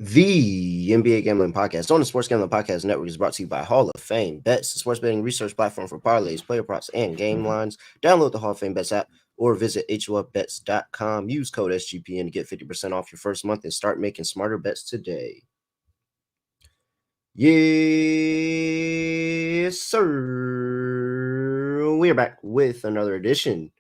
The NBA Gambling Podcast on the Sports Gambling Podcast Network is brought to you by Hall of Fame Bets, the sports betting research platform for parlays, player props, and game lines. Download the Hall of Fame Bets app or visit HOFBets.com. Use code SGPN to get 50% off your first month and start making smarter bets today. Yes, sir. We are back with another edition,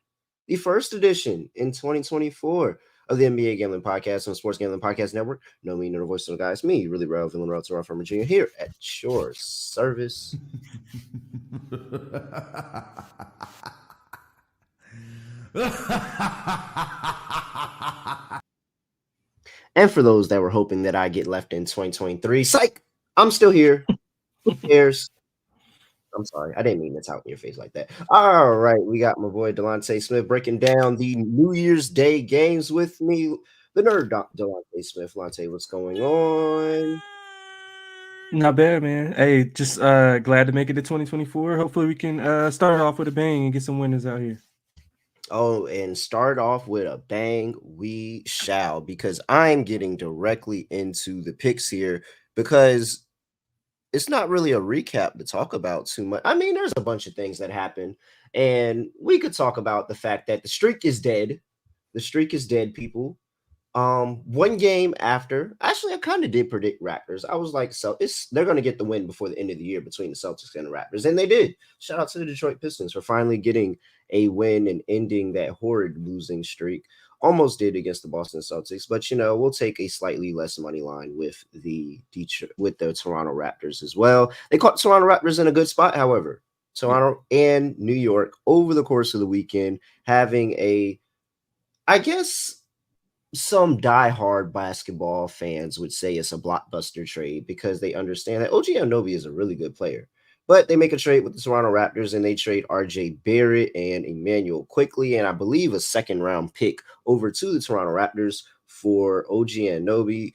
the first edition in 2024 of the NBA Gambling Podcast on the Sports Gambling Podcast Network. No me, no the voice of the guys. Me, really real villain, Terrell Furman Jr. here at your service. And for those that were hoping that I get left in 2023, psych, I'm still here. Who cares? I'm sorry, I didn't mean to tout in your face like that. All right, we got my boy Lonte Smith breaking down the New Year's Day games with me. The nerd Lonte Smith. Lonte, what's going on? Not bad, man. Hey, just glad to make it to 2024. Hopefully we can start off with a bang and get some winners out here. Oh, and start off with a bang, we shall, because I'm getting directly into the picks here because it's not really a recap to talk about too much. I mean, there's a bunch of things that happen, and we could talk about the fact that the streak is dead. The streak is dead, people. One game after, actually, I kind of did predict Raptors. I was like, so they're gonna get the win before the end of the year between the Celtics and the Raptors, and they did. Shout out to the Detroit Pistons for finally getting a win and ending that horrid losing streak. Almost did against the Boston Celtics, but we'll take a slightly less money line with the Toronto Raptors as well. They caught Toronto Raptors in a good spot, however. Toronto and New York over the course of the weekend having I guess some diehard basketball fans would say it's a blockbuster trade because they understand that OG Anunoby is a really good player. But they make a trade with the Toronto Raptors and they trade RJ Barrett and Emmanuel Quickly and I believe a second round pick over to the Toronto Raptors for OG Anunoby,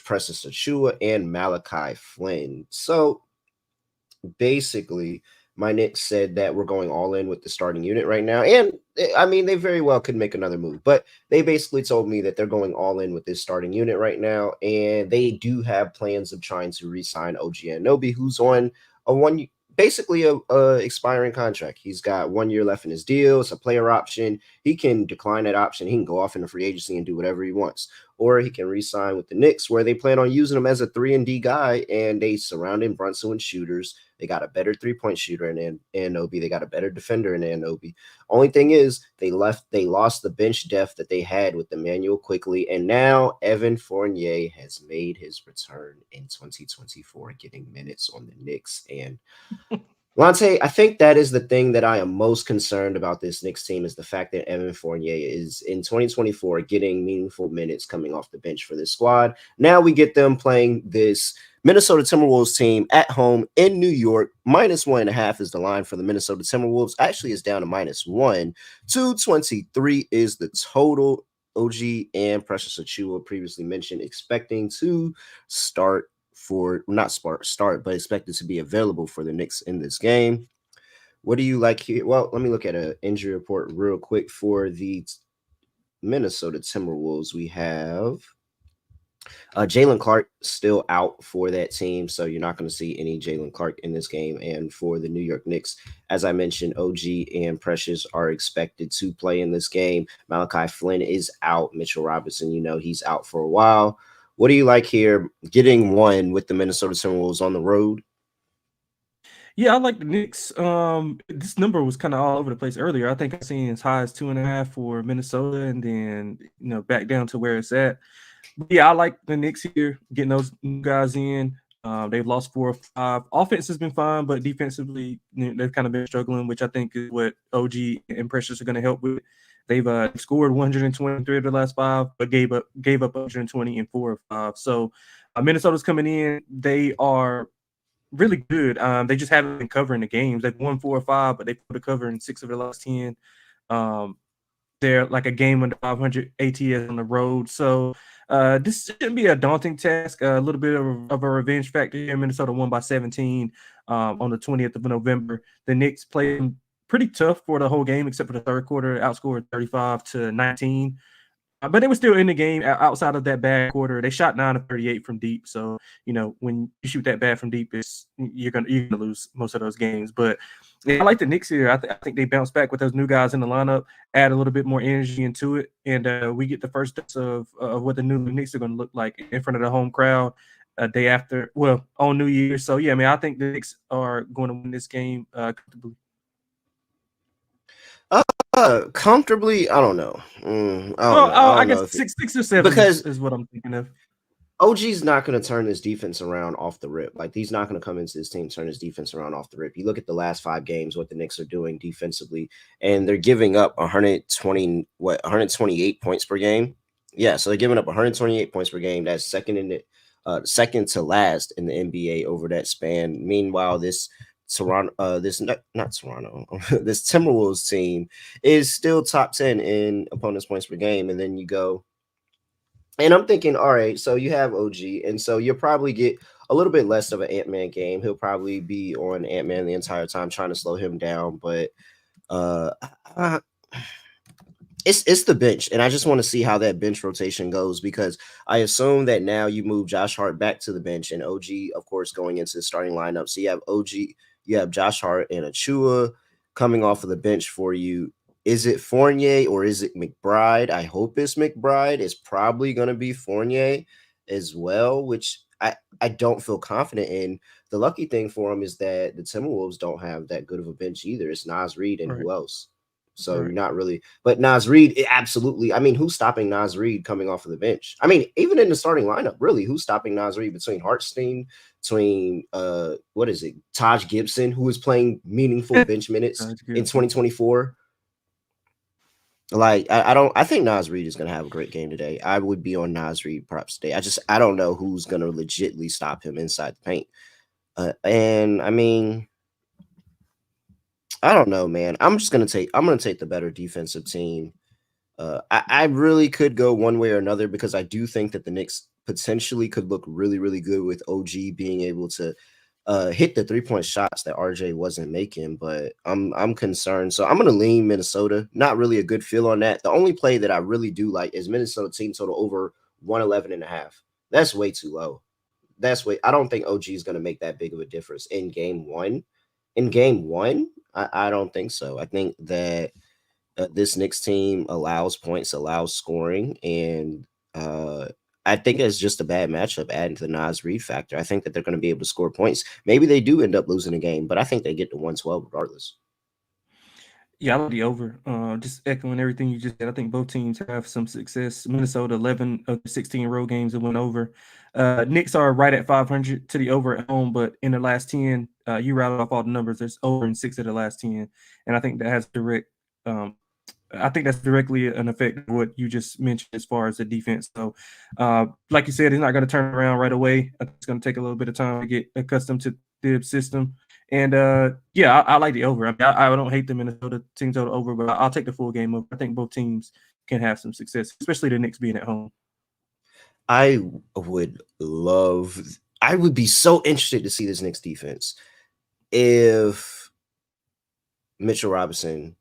Precious Achua, and Malachi Flynn. So basically, my Knicks said that we're going all in with the starting unit right now. And I mean, they very well could make another move, but they basically told me that they're going all in with this starting unit right now. And they do have plans of trying to re-sign OG Anunoby, who's on basically a expiring contract. He's got 1 year left in his deal. It's a player option. He can decline that option. He can go off into free agency and do whatever he wants. Or he can re-sign with the Knicks, where they plan on using him as a 3-and-D guy, and they surround him Brunson with shooters. They got a better three-point shooter in Anunoby. They got a better defender in Anunoby. Only thing is they lost the bench depth that they had with Emmanuel Quickly, and now Evan Fournier has made his return in 2024, getting minutes on the Knicks. And Lonte, I think that is the thing that I am most concerned about this Knicks team is the fact that Evan Fournier is in 2024 getting meaningful minutes coming off the bench for this squad. Now we get them playing this Minnesota Timberwolves team at home in New York. -1.5 is the line for the Minnesota Timberwolves. Actually, it's down to -1. 223 is the total. OG and Precious Achua previously mentioned expecting to start but expected to be available for the Knicks in this game. What do you like here? Well, let me look at an injury report real quick for the Minnesota Timberwolves. We have Jalen Clark still out for that team, so you're not going to see any Jalen Clark in this game. And for the New York Knicks, as I mentioned, OG and Precious are expected to play in this game. Malachi Flynn is out. Mitchell Robinson, he's out for a while. What do you like here? Getting one with the Minnesota Timberwolves on the road. Yeah, I like the Knicks. This number was kind of all over the place earlier. I think I seen as high as 2.5 for Minnesota, and then back down to where it's at. But yeah, I like the Knicks here, getting those new guys in. They've lost 4 or 5. Offense has been fine, but defensively, they've kind of been struggling, which I think is what OG and Precious are going to help with. They've scored 123 of the last 5, but gave up 120 in 4 of 5. So Minnesota's coming in. They are really good. They just haven't been covering the games. They've won 4 or 5, but they put a cover in 6 of the last 10. They're like a game under 500 ATS on the road. So this shouldn't be a daunting task. A little bit of a revenge factor here. Minnesota won by 17 on the 20th of November. The Knicks played pretty tough for the whole game, except for the third quarter, outscored 35-19. But they were still in the game outside of that bad quarter. They shot 9 of 38 from deep. So, when you shoot that bad from deep, you're gonna lose most of those games. But yeah, I like the Knicks here. I think they bounce back with those new guys in the lineup, add a little bit more energy into it, and we get the first steps of what the new Knicks are going to look like in front of the home crowd a day after, well, on New Year's. So yeah, I think the Knicks are going to win this game comfortably. Comfortably, I don't know. Well, I I don't guess know if it, six or seven because is what I'm thinking of. OG's not going to turn this defense around off the rip. Like, he's not going to come into this team turn his defense around off the rip. You look at the last 5 games, what the Knicks are doing defensively, and they're giving up 128 points per game. Yeah, so they're giving up 128 points per game. That's second to last in the NBA over that span. Meanwhile, this Toronto, this not Toronto, this Timberwolves team is still top 10 in opponents' points per game, and then you go. And I'm thinking, all right, so you have OG, and so you'll probably get a little bit less of an Ant-Man game. He'll probably be on Ant-Man the entire time, trying to slow him down. But uh, uh it's the bench, and I just want to see how that bench rotation goes, because I assume that now you move Josh Hart back to the bench and OG, of course, going into the starting lineup. So you have OG, you have Josh Hart and Achua coming off of the bench for you. Is it Fournier or is it McBride? I hope it's McBride. It's probably going to be Fournier as well, which I don't feel confident in. The lucky thing for him is that the Timberwolves don't have that good of a bench either. It's Naz Reid and Right. who else? So you're Right. not really, but Naz Reid, absolutely. I mean, who's stopping Naz Reid coming off of the bench? I mean, even in the starting lineup, really, who's stopping Naz Reid between Hartstein, between what is it, Taj Gibson, who is playing meaningful bench minutes in 2024? Like, I think Naz Reid is gonna have a great game today. I would be on Naz Reid props today. I don't know who's gonna legitly stop him inside the paint. And I mean, I don't know, man. I'm gonna take the better defensive team. I really could go one way or another, because I do think that the Knicks potentially could look really, really good with OG being able to hit the 3-point shots that RJ wasn't making. But I'm concerned. So I'm gonna lean Minnesota. Not really a good feel on that. The only play that I really do like is Minnesota team total over 111.5. That's way too low. I don't think OG is gonna make that big of a difference in game one. In game one, I don't think so. I think that this Knicks team allows points, allows scoring, and I think it's just a bad matchup adding to the Naz Reid factor. I think that they're going to be able to score points. Maybe they do end up losing a game, but I think they get to 112 regardless. Yeah, I like the over. Just echoing everything you just said. I think both teams have some success. Minnesota, 11 of the 16 road games that went over. Knicks are right at 500 to the over at home, but in the last 10, you rattled off all the numbers. There's over in 6 of the last 10, and I think that has I think that's directly an effect of what you just mentioned as far as the defense. So, like you said, it's not going to turn around right away. It's going to take a little bit of time to get accustomed to the system. And yeah, I like the over. I mean, I don't hate the Minnesota team total over, but I'll take the full game over. I think both teams can have some success, especially the Knicks being at home. I would be so interested to see this Knicks defense if Mitchell Robinson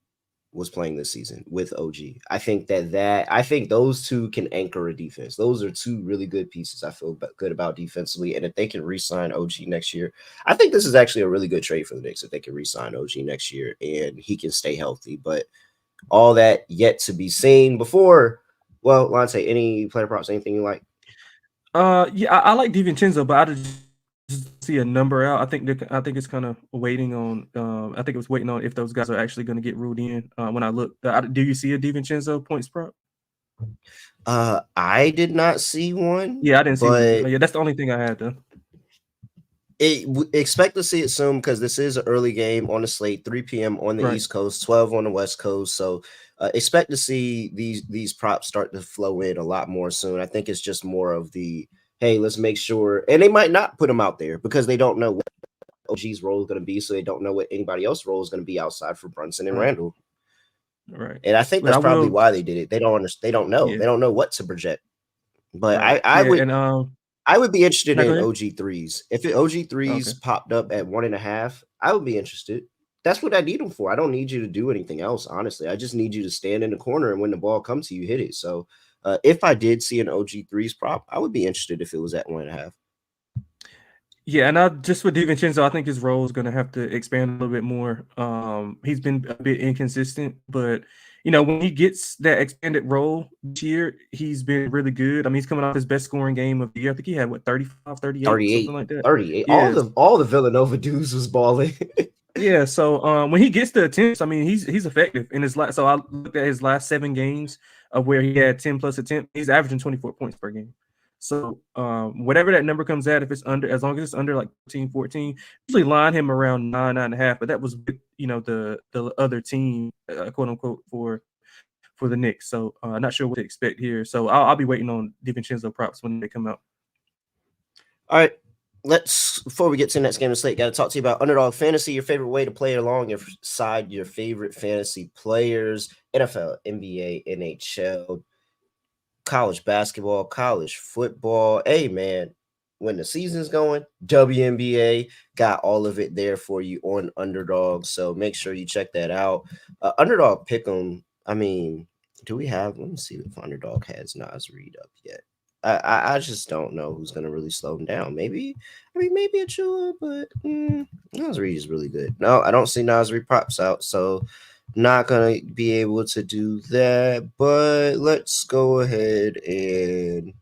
was playing this season with OG. I think I think those two can anchor a defense. Those are two really good pieces I feel good about defensively. And if they can re-sign OG next year, I think this is actually a really good trade for the Knicks if they can re-sign OG next year and he can stay healthy. But all that yet to be seen before. Well, Lonte, any player props, anything you like? Yeah, I like DiVincenzo, but I just see a number out. I think it's kind of waiting on. I think it was waiting on if those guys are actually going to get ruled in. When I look, do you see a DiVincenzo points prop? I did not see one, Yeah, I didn't see one. but Yeah, that's the only thing I had though. expect to see it soon, because this is an early game on the slate, 3 p.m. on the Right. East Coast, 12 on the West Coast. So expect to see these props start to flow in a lot more soon. I think it's just more of the, hey, let's make sure, and they might not put them out there because they don't know what OG's role is going to be, so they don't know what anybody else's role is going to be outside for Brunson and Right. Randall. Right. And I think But that's I probably will. why they did it. They don't understand. They don't know. Yeah. They don't know what to project. But Right. I Yeah. would And I would be interested now go in ahead. OG threes. If OG threes Okay. popped up at 1.5, I would be interested. That's what I need them for. I don't need you to do anything else, honestly. I just need you to stand in the corner, and when the ball comes to you, hit it. So If I did see an OG3's prop, I would be interested if it was at 1.5. Yeah, and I just with DiVincenzo, I think his role is going to have to expand a little bit more. He's been a bit inconsistent, but when he gets that expanded role this year, he's been really good. I mean, he's coming off his best scoring game of the year. I think he had 35, 38, something 38, like that. 38. Yes. All the Villanova dudes was balling. Yeah, so when he gets the attempts, I mean, he's effective in his last. So I looked at his last 7 games of where he had 10 plus attempts. He's averaging 24 points per game. So whatever that number comes at, if it's under, as long as it's under like 13, 14, usually line him around 9.5. But that was with the other team, quote unquote, for the Knicks. So not sure what to expect here. So I'll be waiting on DiVincenzo props when they come out. All right. Before we get to the next game of the slate, got to talk to you about Underdog Fantasy, your favorite way to play along your side, your favorite fantasy players, NFL, NBA, NHL, college basketball, college football. Hey, man, when the season's going, WNBA got all of it there for you on Underdog. So make sure you check that out. Underdog Pick'em. I mean, do we have? Let me see if Underdog has Nas Reed up yet. I just don't know who's gonna really slow him down. Maybe Achua, but Nas Reed is really good. No, I don't see Nas Reed props out, so not gonna be able to do that. But let's go ahead and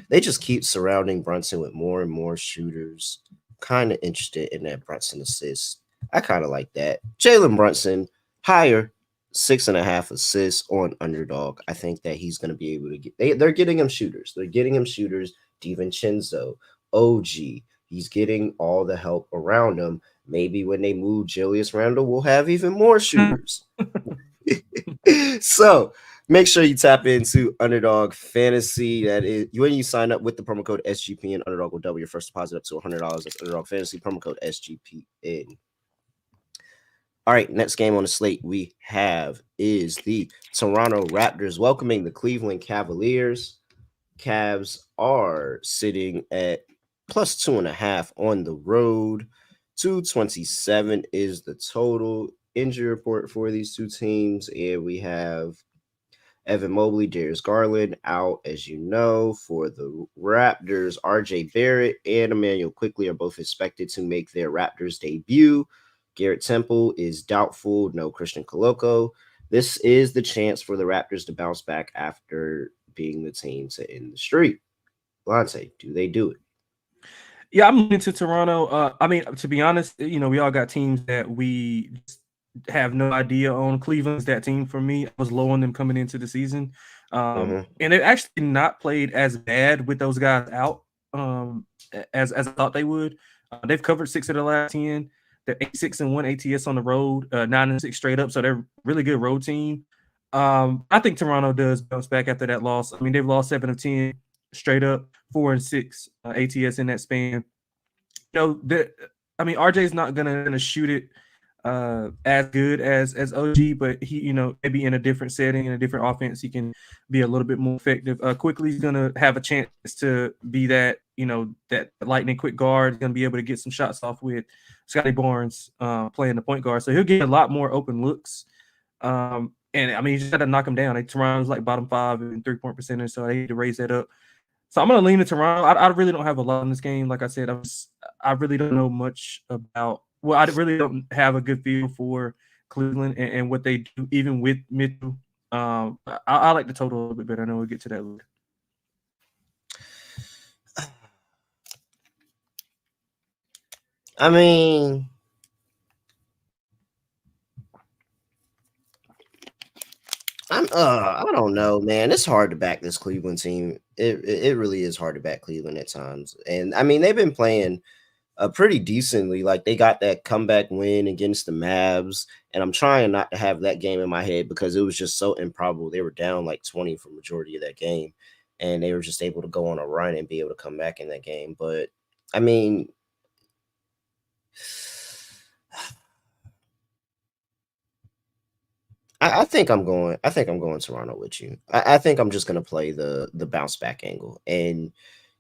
they just keep surrounding Brunson with more and more shooters. Kind of interested in that Brunson assist. I kind of like that. Jalen Brunson higher 6.5 assists on Underdog. I think that he's going to be able to get. They're getting him shooters. They're getting him shooters. DiVincenzo, OG. He's getting all the help around him. Maybe when they move Julius Randle, we'll have even more shooters. So make sure you tap into Underdog Fantasy. That is when you sign up with the promo code SGPN. Underdog will double your first deposit up to $100. That's Underdog Fantasy promo code SGPN. All right, next game on the slate we have is the Toronto Raptors welcoming the Cleveland Cavaliers. Cavs are sitting at plus 2.5 on the road. 227 is the total injury report for these two teams. And we have Evan Mobley, Darius Garland out, as you know, for the Raptors. RJ Barrett and Emmanuel Quickley are both expected to make their Raptors debut. Garrett Temple is doubtful. No Christian Koloko. This is the chance for the Raptors to bounce back after being the team to end the streak. Lonte, do they do it? Yeah, I'm into Toronto. I mean, to be honest, we all got teams that we have no idea on. Cleveland's that team for me. I was low on them coming into the season. And they've actually not played as bad with those guys out as I thought they would. They've covered 6 of the last 10. They're 8-6-1 ATS on the road, 9-6 straight up. So they're a really good road team. I think Toronto does bounce back after that loss. I mean, they've lost 7 of 10 straight up, 4-6 ATS in that span. I mean, RJ is not gonna shoot it as good as OG, but he, maybe in a different setting, in a different offense, he can be a little bit more effective. Quickly, he's gonna have a chance to be that, that lightning quick guard. He's gonna be able to get some shots off with Scotty Barnes playing the point guard, so he'll get a lot more open looks. And I mean, you just got to knock him down. Toronto's like bottom 5 in 3-point percentage, so I need to raise that up. So I'm gonna lean to Toronto. I really don't have a lot in this game. Like I said, I really don't know much about. Well, I really don't have a good feel for Cleveland and what they do, even with Mitchell. I like the total a little bit better. I know we'll get to that later. I mean, I don't know, man. It's hard to back this Cleveland team. It really is hard to back Cleveland at times. And I mean, they've been playing pretty decently. Like they got that comeback win against the Mavs, and I'm trying not to have that game in my head because it was just so improbable. They were down like 20 for majority of that game, and they were just able to go on a run and be able to come back in that game. But I mean, I think I'm going. I think I'm going Toronto with you. I think I'm just going to play the bounce back angle, and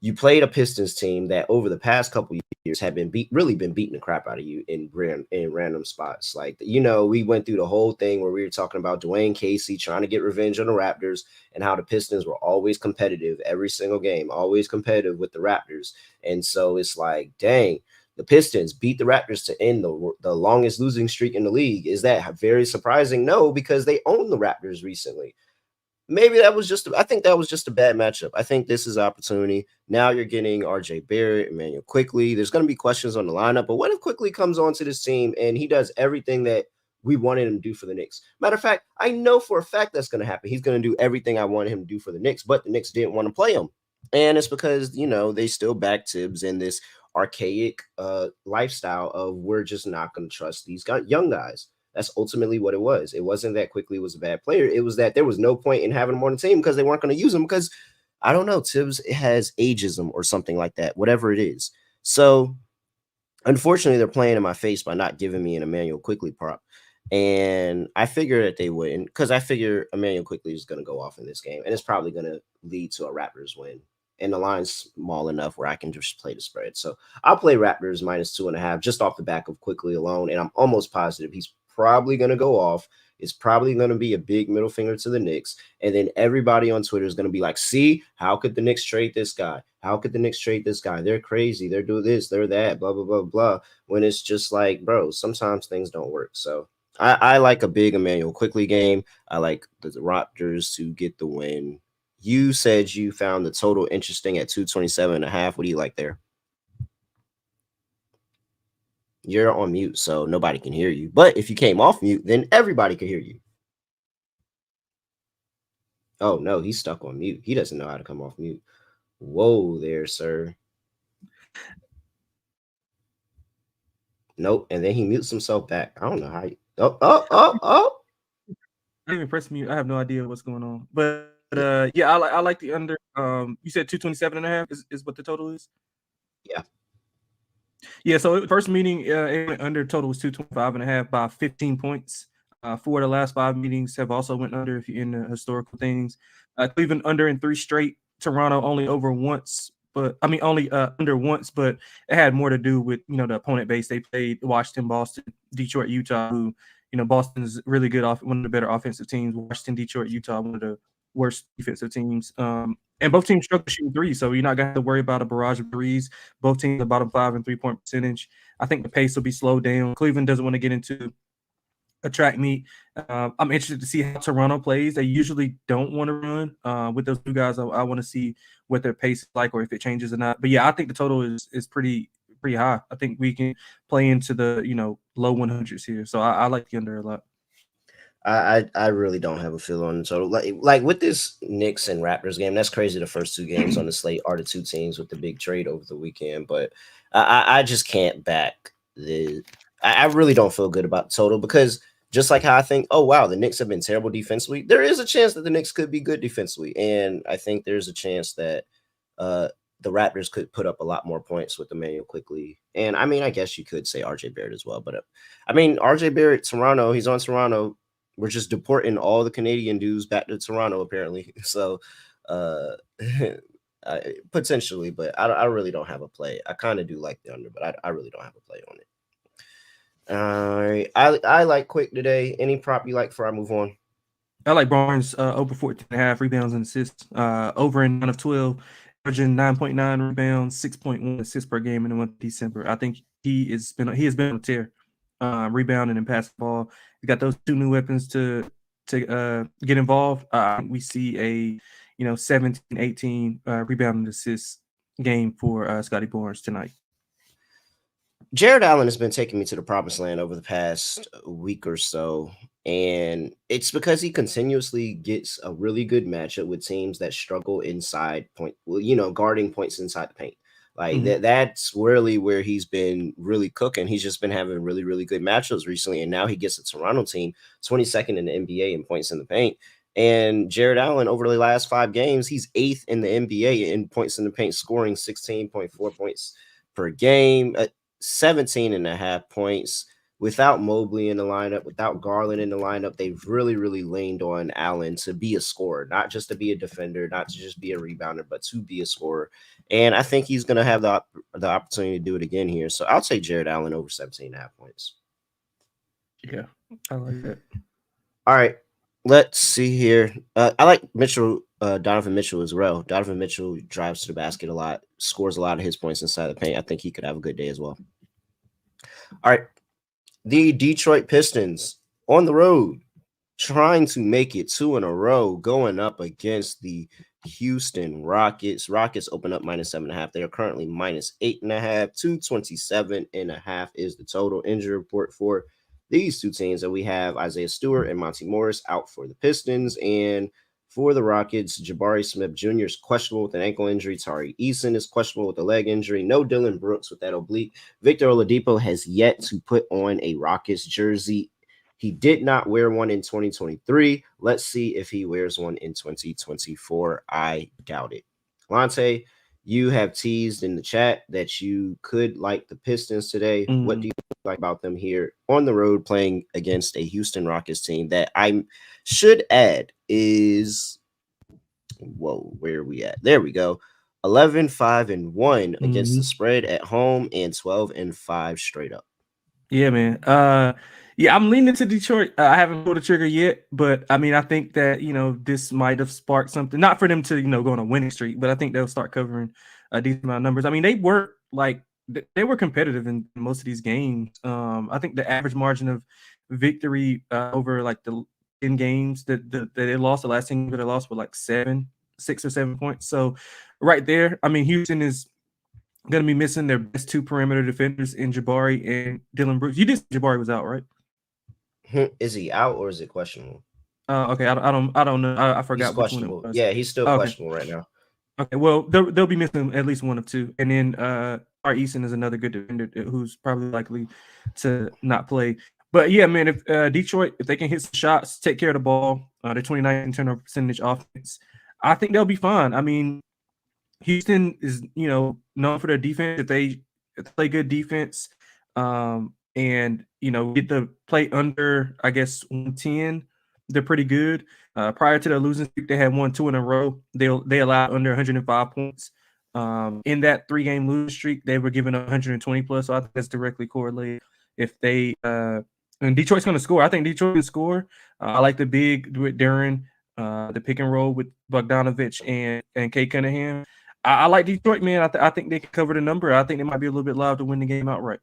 you played a Pistons team that over the past couple years have been really been beating the crap out of you in random spots. Like, we went through the whole thing where we were talking about Dwayne Casey trying to get revenge on the Raptors and how the Pistons were always competitive every single game, always competitive with the Raptors. And so it's like, dang, the Pistons beat the Raptors to end the longest losing streak in the league. Is that very surprising? No, because they own the Raptors recently. Maybe I think that was just a bad matchup. I think this is opportunity. Now you're getting RJ Barrett, Emmanuel Quickly. There's going to be questions on the lineup, but what if Quickly comes onto this team and he does everything that we wanted him to do for the Knicks? Matter of fact, I know for a fact that's going to happen. He's going to do everything I wanted him to do for the Knicks, but the Knicks didn't want to play him. And it's because, they still back Tibbs in this archaic lifestyle of we're just not going to trust these young guys. That's ultimately what it was. It wasn't that Quickly was a bad player. It was that there was no point in having him on the team because they weren't going to use him because, I don't know, Tibbs has ageism or something like that, whatever it is. So, unfortunately, they're playing in my face by not giving me an Emmanuel Quickly prop. And I figure that they wouldn't, because I figure Emmanuel Quickly is going to go off in this game, and it's probably going to lead to a Raptors win. And the line's small enough where I can just play the spread. So I'll play Raptors -2.5 just off the back of Quickly alone. And I'm almost positive he's probably going to go off. It's probably going to be a big middle finger to the Knicks. And then everybody on Twitter is going to be like, see, how could the Knicks trade this guy? How could the Knicks trade this guy? They're crazy. They're doing this, they're that, blah, blah, blah, blah. When it's just like, bro, sometimes things don't work. So I like a big Emmanuel Quickly game. I like the Raptors to get the win. You said you found the total interesting at 227.5. What do you like there? You're on mute, so nobody can hear you. But if you came off mute, then everybody could hear you. Oh, no, he's stuck on mute. He doesn't know how to come off mute. Whoa there, sir. Nope. And then he mutes himself back. I don't know how. Oh. I didn't even press mute. I have no idea what's going on. But yeah, I like the under. You said 227.5 is what the total is? Yeah. Yeah, so first meeting, it went under. Total was 225.5 by 15 points. 4 of the last 5 meetings have also went under if you're into historical things. Cleveland under in 3 straight. Toronto only over once, but I mean only under once, but it had more to do with the opponent base. They played Washington, Boston, Detroit, Utah, who Boston is really good off one of the better offensive teams. Washington, Detroit, Utah, one of the worst defensive teams. And both teams struggle shooting threes, so you're not going to have to worry about a barrage of threes. Both teams are bottom 5 in 3-point percentage. I think the pace will be slowed down. Cleveland doesn't want to get into a track meet. I'm interested to see how Toronto plays. They usually don't want to run with those two guys. I want to see what their pace is like or if it changes or not. But yeah, I think the total is pretty high. I think we can play into the low 100s here. So I like the under a lot. I really don't have a feel on the total. Like with this Knicks and Raptors game, that's crazy. The first 2 games on the slate are the 2 teams with the big trade over the weekend, but I just can't back the. I really don't feel good about the total because just like how I think, oh wow, the Knicks have been terrible defensively. There is a chance that the Knicks could be good defensively, and I think there's a chance that the Raptors could put up a lot more points with Emmanuel Quickly. And I mean, I guess you could say RJ Barrett as well, but I mean, RJ Barrett, Toronto, he's on Toronto. We're just deporting all the Canadian dudes back to Toronto, apparently. So, potentially, but I really don't have a play. I kind of do like the under, but I really don't have a play on it. All right, I like Quick today. Any prop you like before I move on? I like Barnes over 14.5 rebounds and assists, over in 9 of 12, averaging 9.9 rebounds, 6.1 assists per game in the month of December. I think he has been on a tear, rebounding and passing the ball. We got those 2 new weapons to get involved. We see a 17, 18 rebound and assist game for Scotty Barnes tonight. Jared Allen has been taking me to the promised land over the past week or so, and it's because he continuously gets a really good matchup with teams that struggle inside point, guarding points inside the paint. Like that's really where he's been really cooking. He's just been having really, really good matchups recently, and now he gets a Toronto team 22nd in the NBA in points in the paint. And Jared Allen, over the last 5 games, he's 8th in the NBA in points in the paint, scoring 16.4 points per game. 17.5 points, without Mobley in the lineup, without Garland in the lineup, they've really, really leaned on Allen to be a scorer, not just to be a defender, not to just be a rebounder, but to be a scorer. And I think he's going to have the opportunity to do it again here. So I'll take Jared Allen over 17.5 points. Yeah, I like that. All right. Let's see here. I like Donovan Mitchell as well. Donovan Mitchell drives to the basket a lot, scores a lot of his points inside the paint. I think he could have a good day as well. All right. The Detroit Pistons on the road, trying to make it 2 in a row, going up against the Houston Rockets. Rockets open up -7.5. They are currently -8.5. 227.5 is the total injury report for these two teams. And we have Isaiah Stewart and Monty Morris out for the Pistons. And for the Rockets, Jabari Smith Jr. is questionable with an ankle injury. Tari Eason is questionable with a leg injury. No Dylan Brooks with that oblique. Victor Oladipo has yet to put on a Rockets jersey. He did not wear one in 2023. Let's see if he wears one in 2024. I doubt it. Lonte, you have teased in the chat that you could like the Pistons today. What do you like about them here on the road playing against a Houston Rockets team that I should add is, where are we at? There we go. 11-5-1 against the spread at home and 12-5 straight up. Yeah, man. Yeah, I'm leaning to Detroit. I haven't pulled the trigger yet, but I mean, I think that this might have sparked something. Not for them to go on a winning streak, but I think they'll start covering a decent amount of numbers. I mean, they were competitive in most of these games. I think the average margin of victory over like the in games that they lost, the last team that they lost were like 6 or 7 points. So right there, I mean, Houston is going to be missing their best two perimeter defenders in Jabari and Dylan Brooks. You did say Jabari was out, right? Is he out or is it questionable? Okay, I don't know. I forgot He's which one it was. Yeah, he's still questionable right now. Okay, well they'll be missing at least one of two, and then Tari Eason is another good defender who's probably likely to not play. But yeah, man, if Detroit, if they can hit some shots, take care of the ball, they're 29 turnover percentage offense, I think they'll be fine. I mean, Houston is, known for their defense. If they play good defense, and get the play under, I guess 110, they're pretty good. Prior to the losing streak, they had won 2 in a row. They allowed under 105 points. In that 3-game losing streak, they were giving up 120 plus. So I think that's directly correlated. If they and Detroit's going to score, I think Detroit can score. I like the big with Duren, the pick and roll with Bogdanovich and Kate Cunningham. I like Detroit, man. I think they can cover the number. I think they might be a little bit live to win the game outright.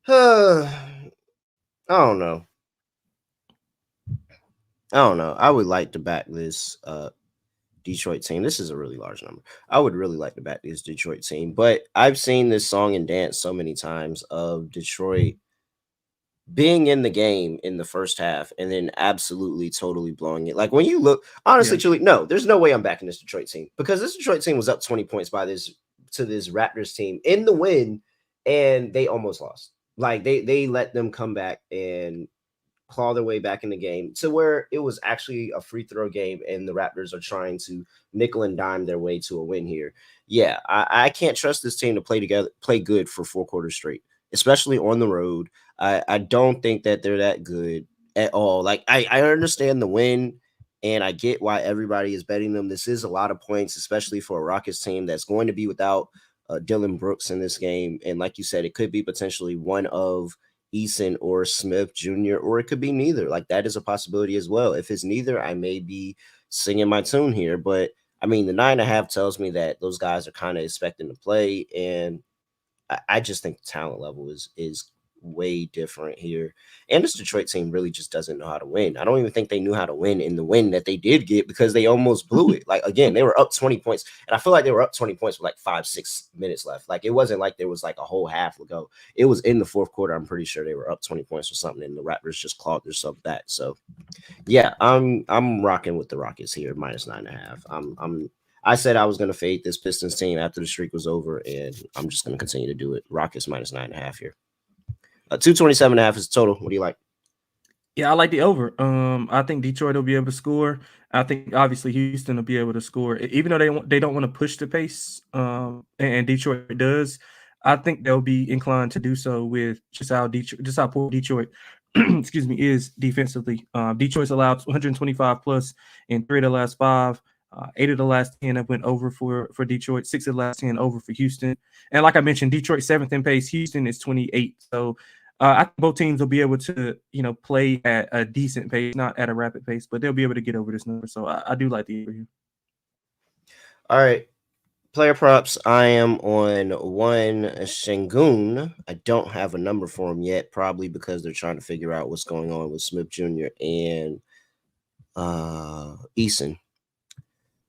I don't know. I would like to back this Detroit team. This is a really large number. I would really like to back this Detroit team, but I've seen this song and dance so many times of Detroit being in the game in the first half and then absolutely totally blowing it. Like when you look, honestly, truly, no, there's no way I'm backing this Detroit team because this Detroit team was up 20 points to this Raptors team in the win, and they almost lost. Like they let them come back and claw their way back in the game to where it was actually a free throw game, and the Raptors are trying to nickel and dime their way to a win here. Yeah, I can't trust this team to play good for 4 quarters straight, especially on the road. I don't think that they're that good at all. Like I understand the win, and I get why everybody is betting them. This is a lot of points, especially for a Rockets team that's going to be without Dylan Brooks in this game. And like you said, it could be potentially one of Eason or Smith Jr., or it could be neither. Like that is a possibility as well. If it's neither, I may be singing my tune here. But I mean, the 9.5 tells me that those guys are kind of expecting to play, and I just think the talent level is way different here. And this Detroit team really just doesn't know how to win. I don't even think they knew how to win in the win that they did get because they almost blew it. Like, again, they were up 20 points. And I feel like they were up 20 points with like 5-6 minutes left. Like, it wasn't like there was like a whole half to go. It was in the fourth quarter. I'm pretty sure they were up 20 points or something, and the Raptors just clawed themselves back. So, yeah, I'm rocking with the Rockets here, -9.5. I said I was going to fade this Pistons team after the streak was over, and I'm just going to continue to do it. Rockets -9.5 here. 227.5 is total. What do you like? Yeah, I like the over. I think Detroit will be able to score. I think obviously Houston will be able to score, even though they don't want to push the pace. And Detroit does. I think they'll be inclined to do so with just how poor Detroit, excuse me, is defensively. Detroit's allowed 125 plus in 3 of the last 5. 8 of the last 10 have went over for Detroit. 6 of the last 10 over for Houston. And like I mentioned, Detroit 7th in pace. Houston is 28. So I think both teams will be able to, play at a decent pace, not at a rapid pace, but they'll be able to get over this number. So I do like the over here. All right. Player props. I am on one Şengün. I don't have a number for him yet, probably because they're trying to figure out what's going on with Smith Jr. and Eason.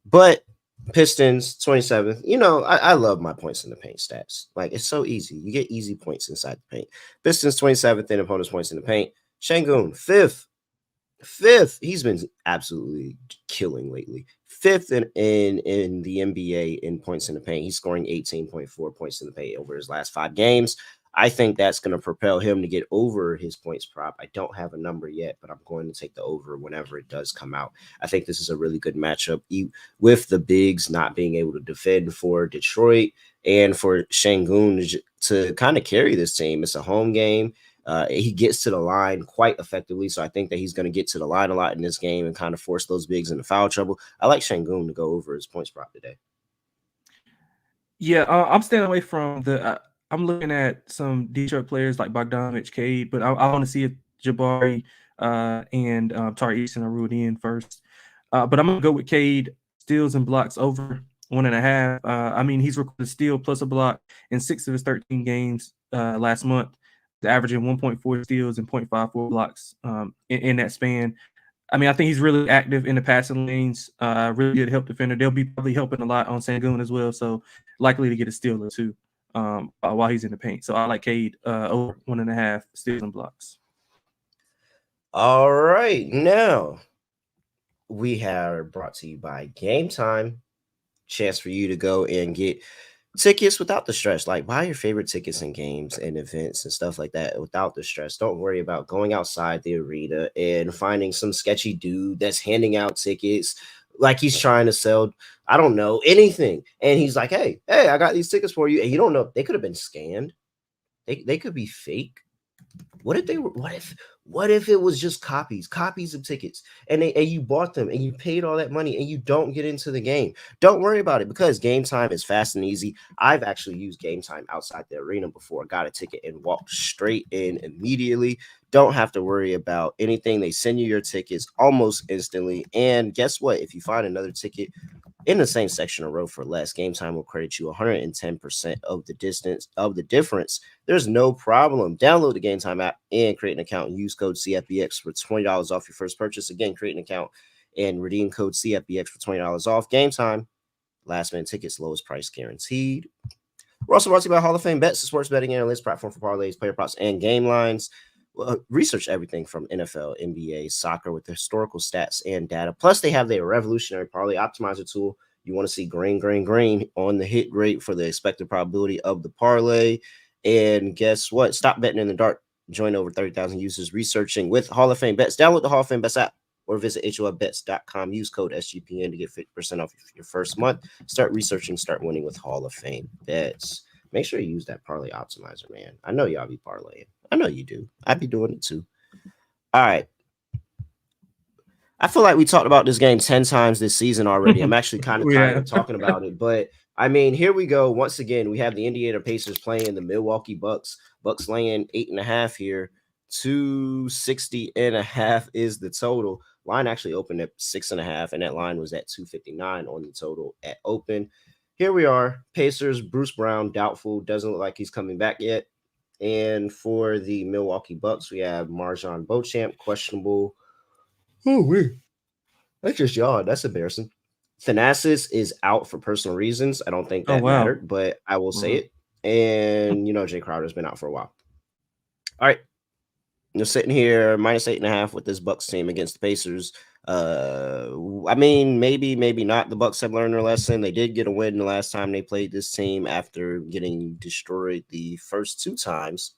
But Pistons 27th. I love my points in the paint stats. Like, it's so easy. You get easy points inside the paint. Pistons 27th in opponents' points in the paint. Şengün 5th. He's been absolutely killing lately. 5th in the NBA in points in the paint. He's scoring 18.4 points in the paint over his last 5 games. I think that's going to propel him to get over his points prop. I don't have a number yet, but I'm going to take the over whenever it does come out. I think this is a really good matchup with the bigs not being able to defend for Detroit and for Şengün to kind of carry this team. It's a home game. He gets to the line quite effectively, so I think that he's going to get to the line a lot in this game and kind of force those bigs into foul trouble. I like Şengün to go over his points prop today. Yeah, I'm staying away from I'm looking at some Detroit players like Bogdanovich, Cade, but I want to see if Jabari and Tari Eason are ruled in first. But I'm going to go with Cade, steals and blocks over 1.5. I mean, he's recorded a steal plus a block in 6 of his 13 games last month, averaging 1.4 steals and 0.54 blocks in that span. I mean, I think he's really active in the passing lanes, really good help defender. They'll be probably helping a lot on Şengün as well, so likely to get a steal or two while he's in the paint. So I like Cade over 1.5 steals and blocks. All right, now we have brought to you by Game Time. Chance for you to go and get tickets without the stress. Like, buy your favorite tickets and games and events and stuff like that without the stress. Don't worry about going outside the arena and finding some sketchy dude that's handing out tickets like he's trying to sell, I don't know, anything. And he's like, hey, I got these tickets for you. And you don't know, they could have been scanned. They could be fake. What if it was just copies of tickets and you bought them and you paid all that money and you don't get into the game? Don't worry about it because Game Time is fast and easy. I've actually used Game Time outside the arena before. Got a ticket and walked straight in immediately. Don't have to worry about anything. They send you your tickets almost instantly. And guess what? If you find another ticket in the same section or row for less, Game Time will credit you 110% of the difference. There's no problem. Download the Game Time app and create an account and use code CFBX for $20 off your first purchase. Again, create an account and redeem code CFBX for $20 off. Game Time, last minute tickets, lowest price guaranteed. We're also brought to you by Hall of Fame Bets, the sports betting analyst platform for parlays, player props, and game lines. Research everything from NFL, NBA, soccer with historical stats and data. Plus, they have their revolutionary parlay optimizer tool. You want to see green on the hit rate for the expected probability of the parlay. And guess what? Stop betting in the dark. Join over 30,000 users researching with Hall of Fame Bets. Download the Hall of Fame Bets app or visit HOFBets.com. Use code SGPN to get 50% off your first month. Start researching, start winning with Hall of Fame Bets. Make sure you use that parlay optimizer, man. I know y'all be parlaying. I know you do. I'd be doing it too. All right. I feel like we talked about this game 10 times this season already. I'm actually kind of tired of talking about it. But, I mean, here we go. Once again, we have the Indiana Pacers playing the Milwaukee Bucks. Bucks laying 8.5 here. 260.5 is the total. Line actually opened at 6.5, and that line was at 259 on the total at open. Here we are. Pacers, Bruce Brown, doubtful. Doesn't look like he's coming back yet. And for the Milwaukee Bucks, we have Marjon Beauchamp, questionable. Oh, wait. That's just y'all. That's embarrassing. Thanasis is out for personal reasons. I don't think that mattered, but I will say it. And, Jay Crowder's been out for a while. All right. You're sitting here minus 8.5 with this Bucks team against the Pacers. I mean, maybe not. The Bucks have learned their lesson. They did get a win the last time they played this team after getting destroyed the first 2 times.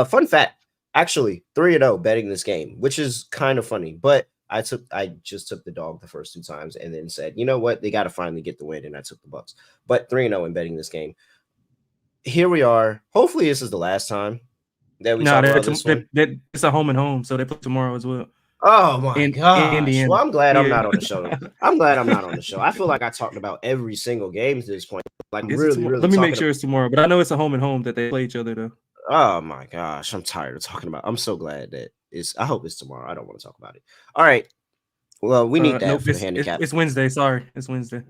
Fun fact, actually 3-0 betting this game, which is kind of funny, but I just took the dog the first 2 times and then said, you know what, they got to finally get the win, and I took the Bucks. But 3-0 in betting this game. here we are. Hopefully, this is the last time that we No, talk about this one. it's a home and home, so they play tomorrow as well. Oh my In gosh. Indiana. Well, I'm glad I'm Yeah. not on the show. I'm glad I'm not on the show. I feel like I talked about every single game to this point. Like I'm really, really Let me make talking. sure it's tomorrow, but I know it's a home and home that they play each other though. Oh my gosh. I'm tired of talking about. I'm so glad that I hope it's tomorrow. I don't want to talk about it. All right. Well, we need that Nope, for the handicap. it's Wednesday. Sorry, it's Wednesday.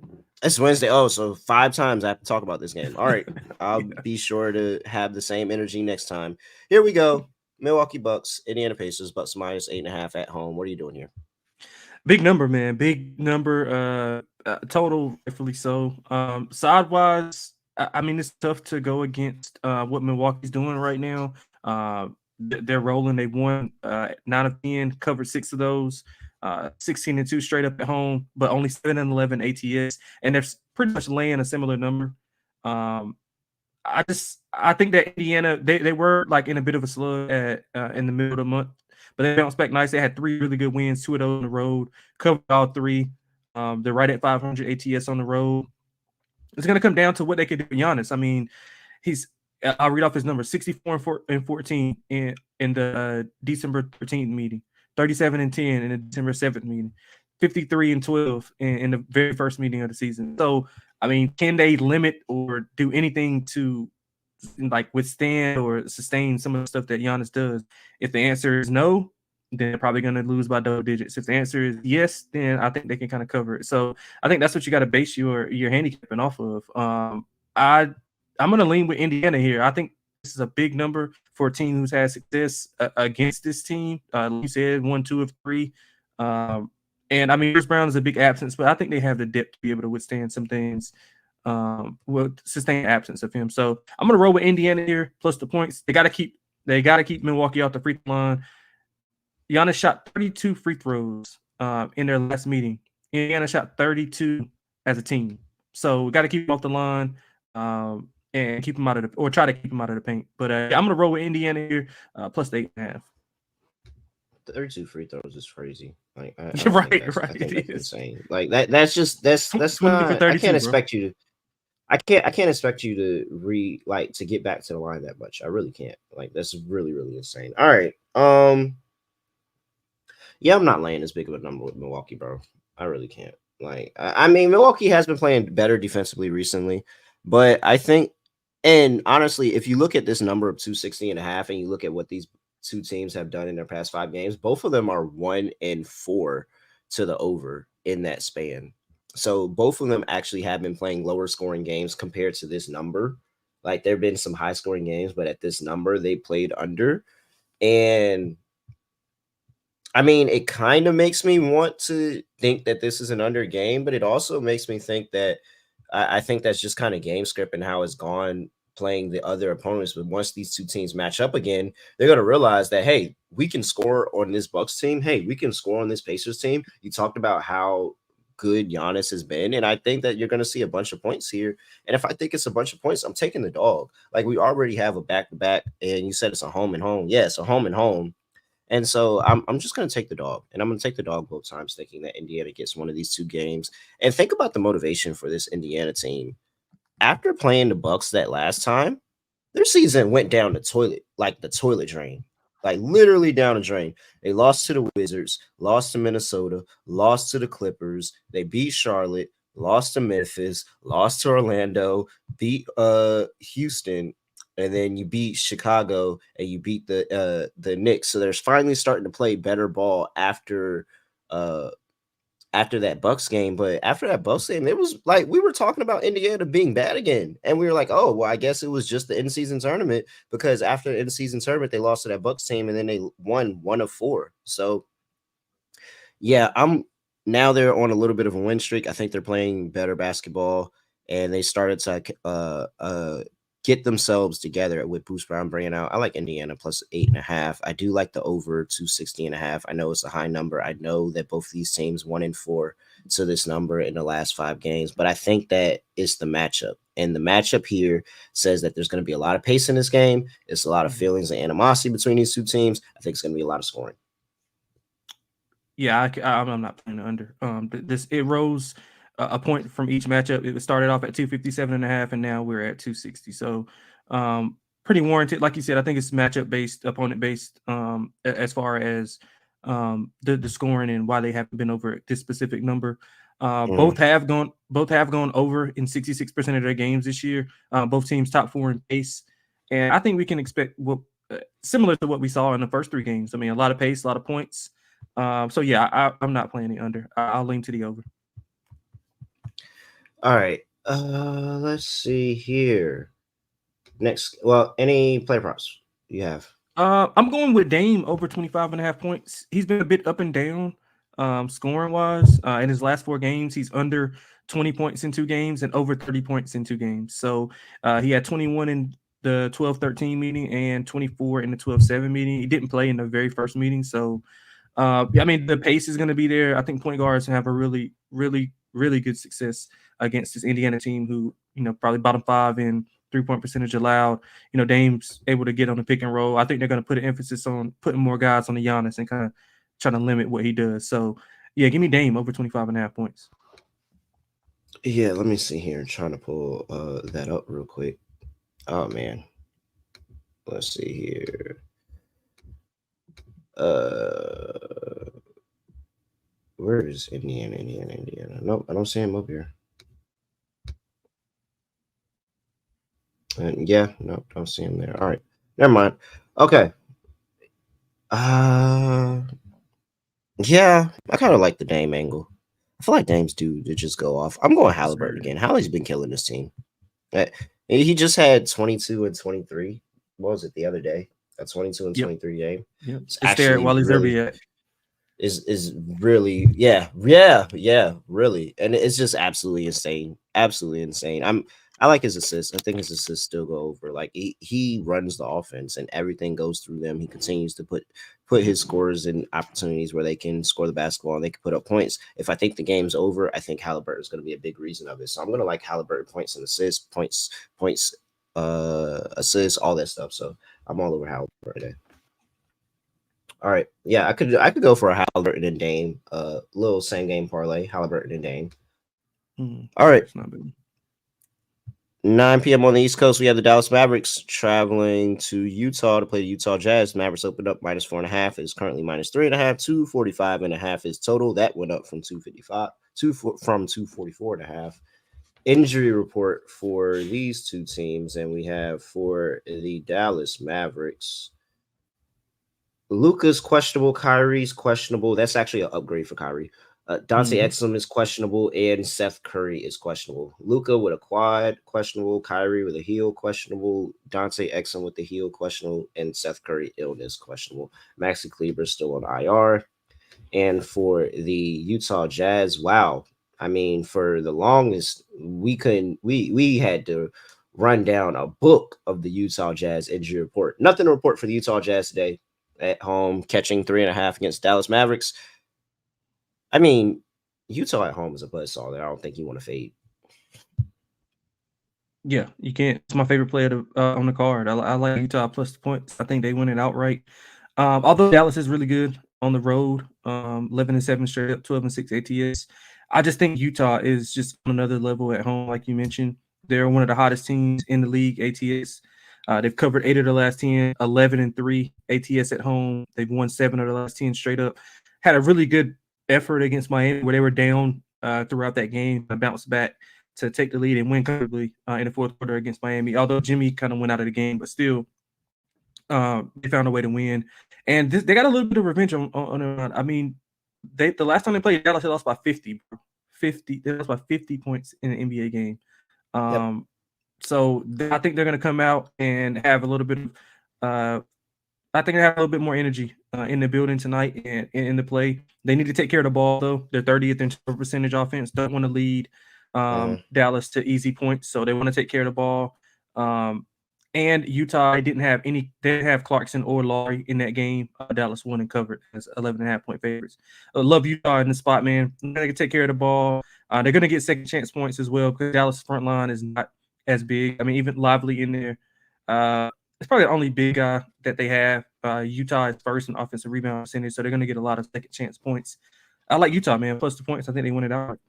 It's Wednesday. Oh, so 5 times I have to talk about this game. All right. I'll be sure to have the same energy next time. Here we go. Milwaukee Bucks, Indiana Pacers, Bucks minus 8.5 at home. What are you doing here? Big number, man. Big number. Total, rightfully so. Sidewise, I mean, it's tough to go against what Milwaukee's doing right now. They're rolling. They won 9 of 10, covered 6 of those. 16-2 straight up at home, but only 7-11 ATS, and they're pretty much laying a similar number. I think that Indiana they were like in a bit of a slug at in the middle of the month, but they bounced back nice. They had 3 really good wins, 2 of those on the road, covered all 3. They're right at 500 ATS on the road. It's going to come down to what they can do with Giannis. I mean, I'll read off his numbers: 64 and 14 in the December 13th meeting, 37 and 10 in the December 7th meeting, 53 and 12 in the very first meeting of the season. So, I mean, can they limit or do anything to like withstand or sustain some of the stuff that Giannis does? If the answer is no, then they're probably going to lose by double digits. If the answer is yes, then I think they can kind of cover it. So I think that's what you got to base your handicapping off of. I'm going to lean with Indiana here. I think this is a big number for a team who's had success against this team. Like you said, 1, 2 of 3. And I mean, Bruce Brown is a big absence, but I think they have the depth to be able to withstand some things. Sustain absence of him. So I'm gonna roll with Indiana here plus the points. They gotta keep Milwaukee off the free throw line. Giannis shot 32 free throws in their last meeting. Indiana shot 32 as a team. So we got to keep them off the line and keep them out of try to keep them out of the paint. But I'm gonna roll with Indiana here plus the 8.5. 32 free throws is crazy. Like I Right. I think that's insane. Like that's just that's 20 for not. 32, I can't bro. expect you to. I can't expect you to to get back to the line that much. I really can't. Like that's really really insane. All right. Yeah, I'm not laying as big of a number with Milwaukee, bro. I really can't. Like I mean, Milwaukee has been playing better defensively recently, but I think, and honestly, if you look at this number of 260.5 and you look at what these two teams have done in their past 5 games, both of them are 1-4 to the over in that span. So both of them actually have been playing lower scoring games compared to this number. Like there have been some high scoring games, but at this number they played under. And I mean, it kind of makes me want to think that this is an under game, but it also makes me think that I think that's just kind of game script and how it's gone playing the other opponents. But once these two teams match up again, they're going to realize that, hey, we can score on this Bucks team. Hey, we can score on this Pacers team. You talked about how good Giannis has been, and I think that you're going to see a bunch of points here. And if I think it's a bunch of points, I'm taking the dog. Like we already have a back-to-back, and you said it's a home and home. Yeah, it's a home and home. And so I'm just going to take the dog, and I'm going to take the dog both times, thinking that Indiana gets one of these 2 games. And think about the motivation for this Indiana team. After playing the Bucks that last time, their season went down the toilet, like the toilet drain, like literally down the drain. They lost to the Wizards, lost to Minnesota, lost to the Clippers. They beat Charlotte, lost to Memphis, lost to Orlando, beat Houston, and then you beat Chicago and you beat the Knicks. So they're finally starting to play better ball uh after that Bucks game. But after that Bucks game, it was like we were talking about Indiana being bad again. And we were like, oh, well, I guess it was just the in-season tournament, because after the in-season tournament, they lost to that Bucks team and then they won 1 of 4. So yeah, now they're on a little bit of a win streak. I think they're playing better basketball, and they started to get themselves together with Bruce Brown bringing out. I like Indiana plus 8.5. I do like the over 260.5. I know it's a high number. I know that both these teams 1-4 to this number in the last 5 games, but I think that it's the matchup. And the matchup here says that there's going to be a lot of pace in this game. It's a lot of feelings and animosity between these two teams. I think it's going to be a lot of scoring. Yeah, I'm not playing under. It rose a point from each matchup. It started off at 257.5, and now we're at 260. So Pretty warranted. Like you said, I think it's matchup based, opponent based, as far as the scoring and why they haven't been over this specific number. Both Mhm. have gone over in 66% of their games this year. Both teams top 4 in pace, and I think we can expect similar to what we saw in the first 3 games. I mean, a lot of pace, a lot of points. So yeah, I'm not playing the under. I'll lean to the over. All right. Let's see here. Next, well, any play props you have? I'm going with Dame over 25.5 points. He's been a bit up and down, scoring wise. In his last 4 games, he's under 20 points in 2 games and over 30 points in 2 games. So he had 21 in the 12-13 meeting and 24 in the 12-7 meeting. He didn't play in the very first meeting. So, I mean, the pace is going to be there. I think point guards have a really, really, really good success against this Indiana team who, probably bottom 5 in 3-point percentage allowed. Dame's able to get on the pick and roll. I think they're going to put an emphasis on putting more guys on the Giannis and kind of trying to limit what he does. So, yeah, give me Dame over 25.5 points. Yeah, let me see here. I'm trying to pull that up real quick. Oh man. Let's see here. Where is Indiana? Nope, I don't see him up here. And yeah, nope, don't see him there. All right, never mind. Okay. Uh, yeah, I kind of like the Dame angle. I feel like Dame's due to just go off. I'm going Yes, Halliburton sir. again. Hallie's been killing this team. He just had 22 and 23. What was it the other day? A 22 and Yep. 23 game. Yep. It's It's there actually while he's really at. is really really, and it's just absolutely insane. I like his assists. I think his assists still go over. Like he runs the offense and everything goes through them. He continues to put his scorers in opportunities where they can score the basketball and they can put up points. If I think the game's over, I think Halliburton is going to be a big reason of it. So I'm going to like Halliburton points and assists, points, assists, all that stuff. So I'm all over Halliburton. All right. Yeah, I could go for a Halliburton and Dame. Little same game parlay, Halliburton and Dame. All right. It's not bad. 9 p.m. on the East Coast, we have the Dallas Mavericks traveling to Utah to play the Utah Jazz. Mavericks opened up -4.5. Is currently -3.5. 245.5 is total. That went up from 255 from 244.5. Injury report for these two teams, and we have for the Dallas Mavericks. Luka's questionable. Kyrie's questionable. That's actually an upgrade for Kyrie. Dante Mhm. Exum is questionable, and Seth Curry is questionable. Luka with a quad, questionable. Kyrie with a heel, questionable. Dante Exum with the heel, questionable. And Seth Curry illness, questionable. Maxi Kleber still on IR. And for the Utah Jazz, wow. I mean, for the longest, we had to run down a book of the Utah Jazz injury report. Nothing to report for the Utah Jazz today at home, catching 3.5 against Dallas Mavericks. I mean, Utah at home is a buzzsaw that I don't think you want to fade. Yeah, you can't. It's my favorite player on the card. I like Utah plus the points. I think they win it outright. Although Dallas is really good on the road, 11-7 straight up, 12-6 ATS. I just think Utah is just on another level at home, like you mentioned. They're one of the hottest teams in the league, ATS. They've covered 8 of the last 10, 11-3 ATS at home. They've won 7 of the last 10 straight up. Had a really good effort against Miami where they were down throughout that game, bounced back to take the lead and win comfortably in the fourth quarter against Miami. Although Jimmy kind of went out of the game, but still, they found a way to win. And they got a little bit of revenge on them. I mean, the last time they played Dallas, they lost by 50. 50. They lost by 50 points in an NBA game. Yep. So I think they're going to come out and have a little bit of. I think they have a little bit more energy in the building tonight and in the play. They need to take care of the ball though. They're 30th in percentage offense. Don't want to lead Uh-huh. Dallas to easy points, so they want to take care of the ball. And Utah didn't have any. They didn't have Clarkson or Laurie in that game. Dallas won and covered as 11.5-point favorites. Love Utah in the spot, man. They can take care of the ball. They're going to get second chance points as well because Dallas' front line is not as big. I mean, even Lively in there. It's probably the only big guy that they have. Utah is first in offensive rebound percentage, so they're going to get a lot of second chance points. I like Utah, man. Plus the points, I think they win it out.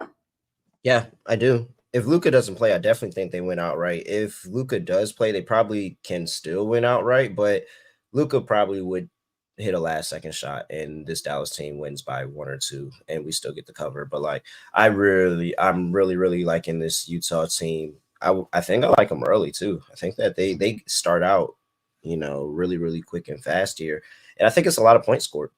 Yeah, I do. if Luka doesn't play, I definitely think they win outright. If Luka does play, they probably can still win outright, but Luka probably would hit a last second shot and this Dallas team wins by 1 or 2 and we still get the cover. But like I'm really liking this Utah team. I think I like them early too. I think that they start out, really quick and fast here. And I think it's a lot of points scored,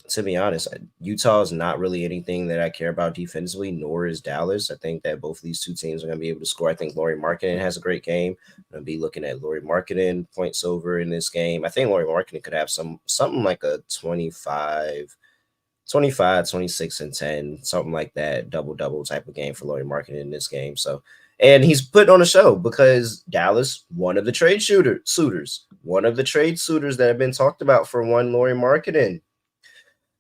to be honest. Utah is not really anything that I care about defensively, nor is Dallas. I think that both of these two teams are going to be able to score. I think Lauri Markkanen has a great game. I'm going to be looking at Lauri Markkanen points over in this game. I think Lauri Markkanen could have something like a 25, 26, and 10, something like that, double type of game for Lauri Markkanen in this game. So, and he's put on a show because Dallas, one of the one of the trade suitors that have been talked about for one Lauri Markkanen.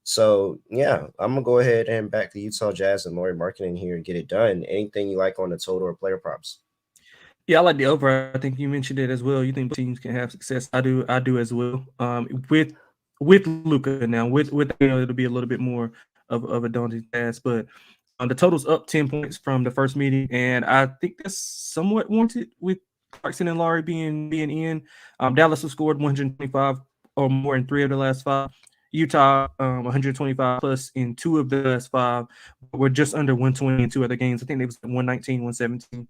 So yeah, I'm gonna go ahead and back the Utah Jazz and Lauri Markkanen here and get it done. Anything you like on the total or player props? Yeah, I like the over. I think you mentioned it as well. You think both teams can have success. I do. I do as well. With Luka now, with it'll be a little bit more of a daunting task. But the total's up 10 points from the first meeting, and I think that's somewhat warranted with Clarkson and Laurie being in. Dallas has scored 125 or more in 3 of the last 5. Utah 125 plus in 2 of the last 5. We're just under 120 in 2 other games. I think they was 119, 117.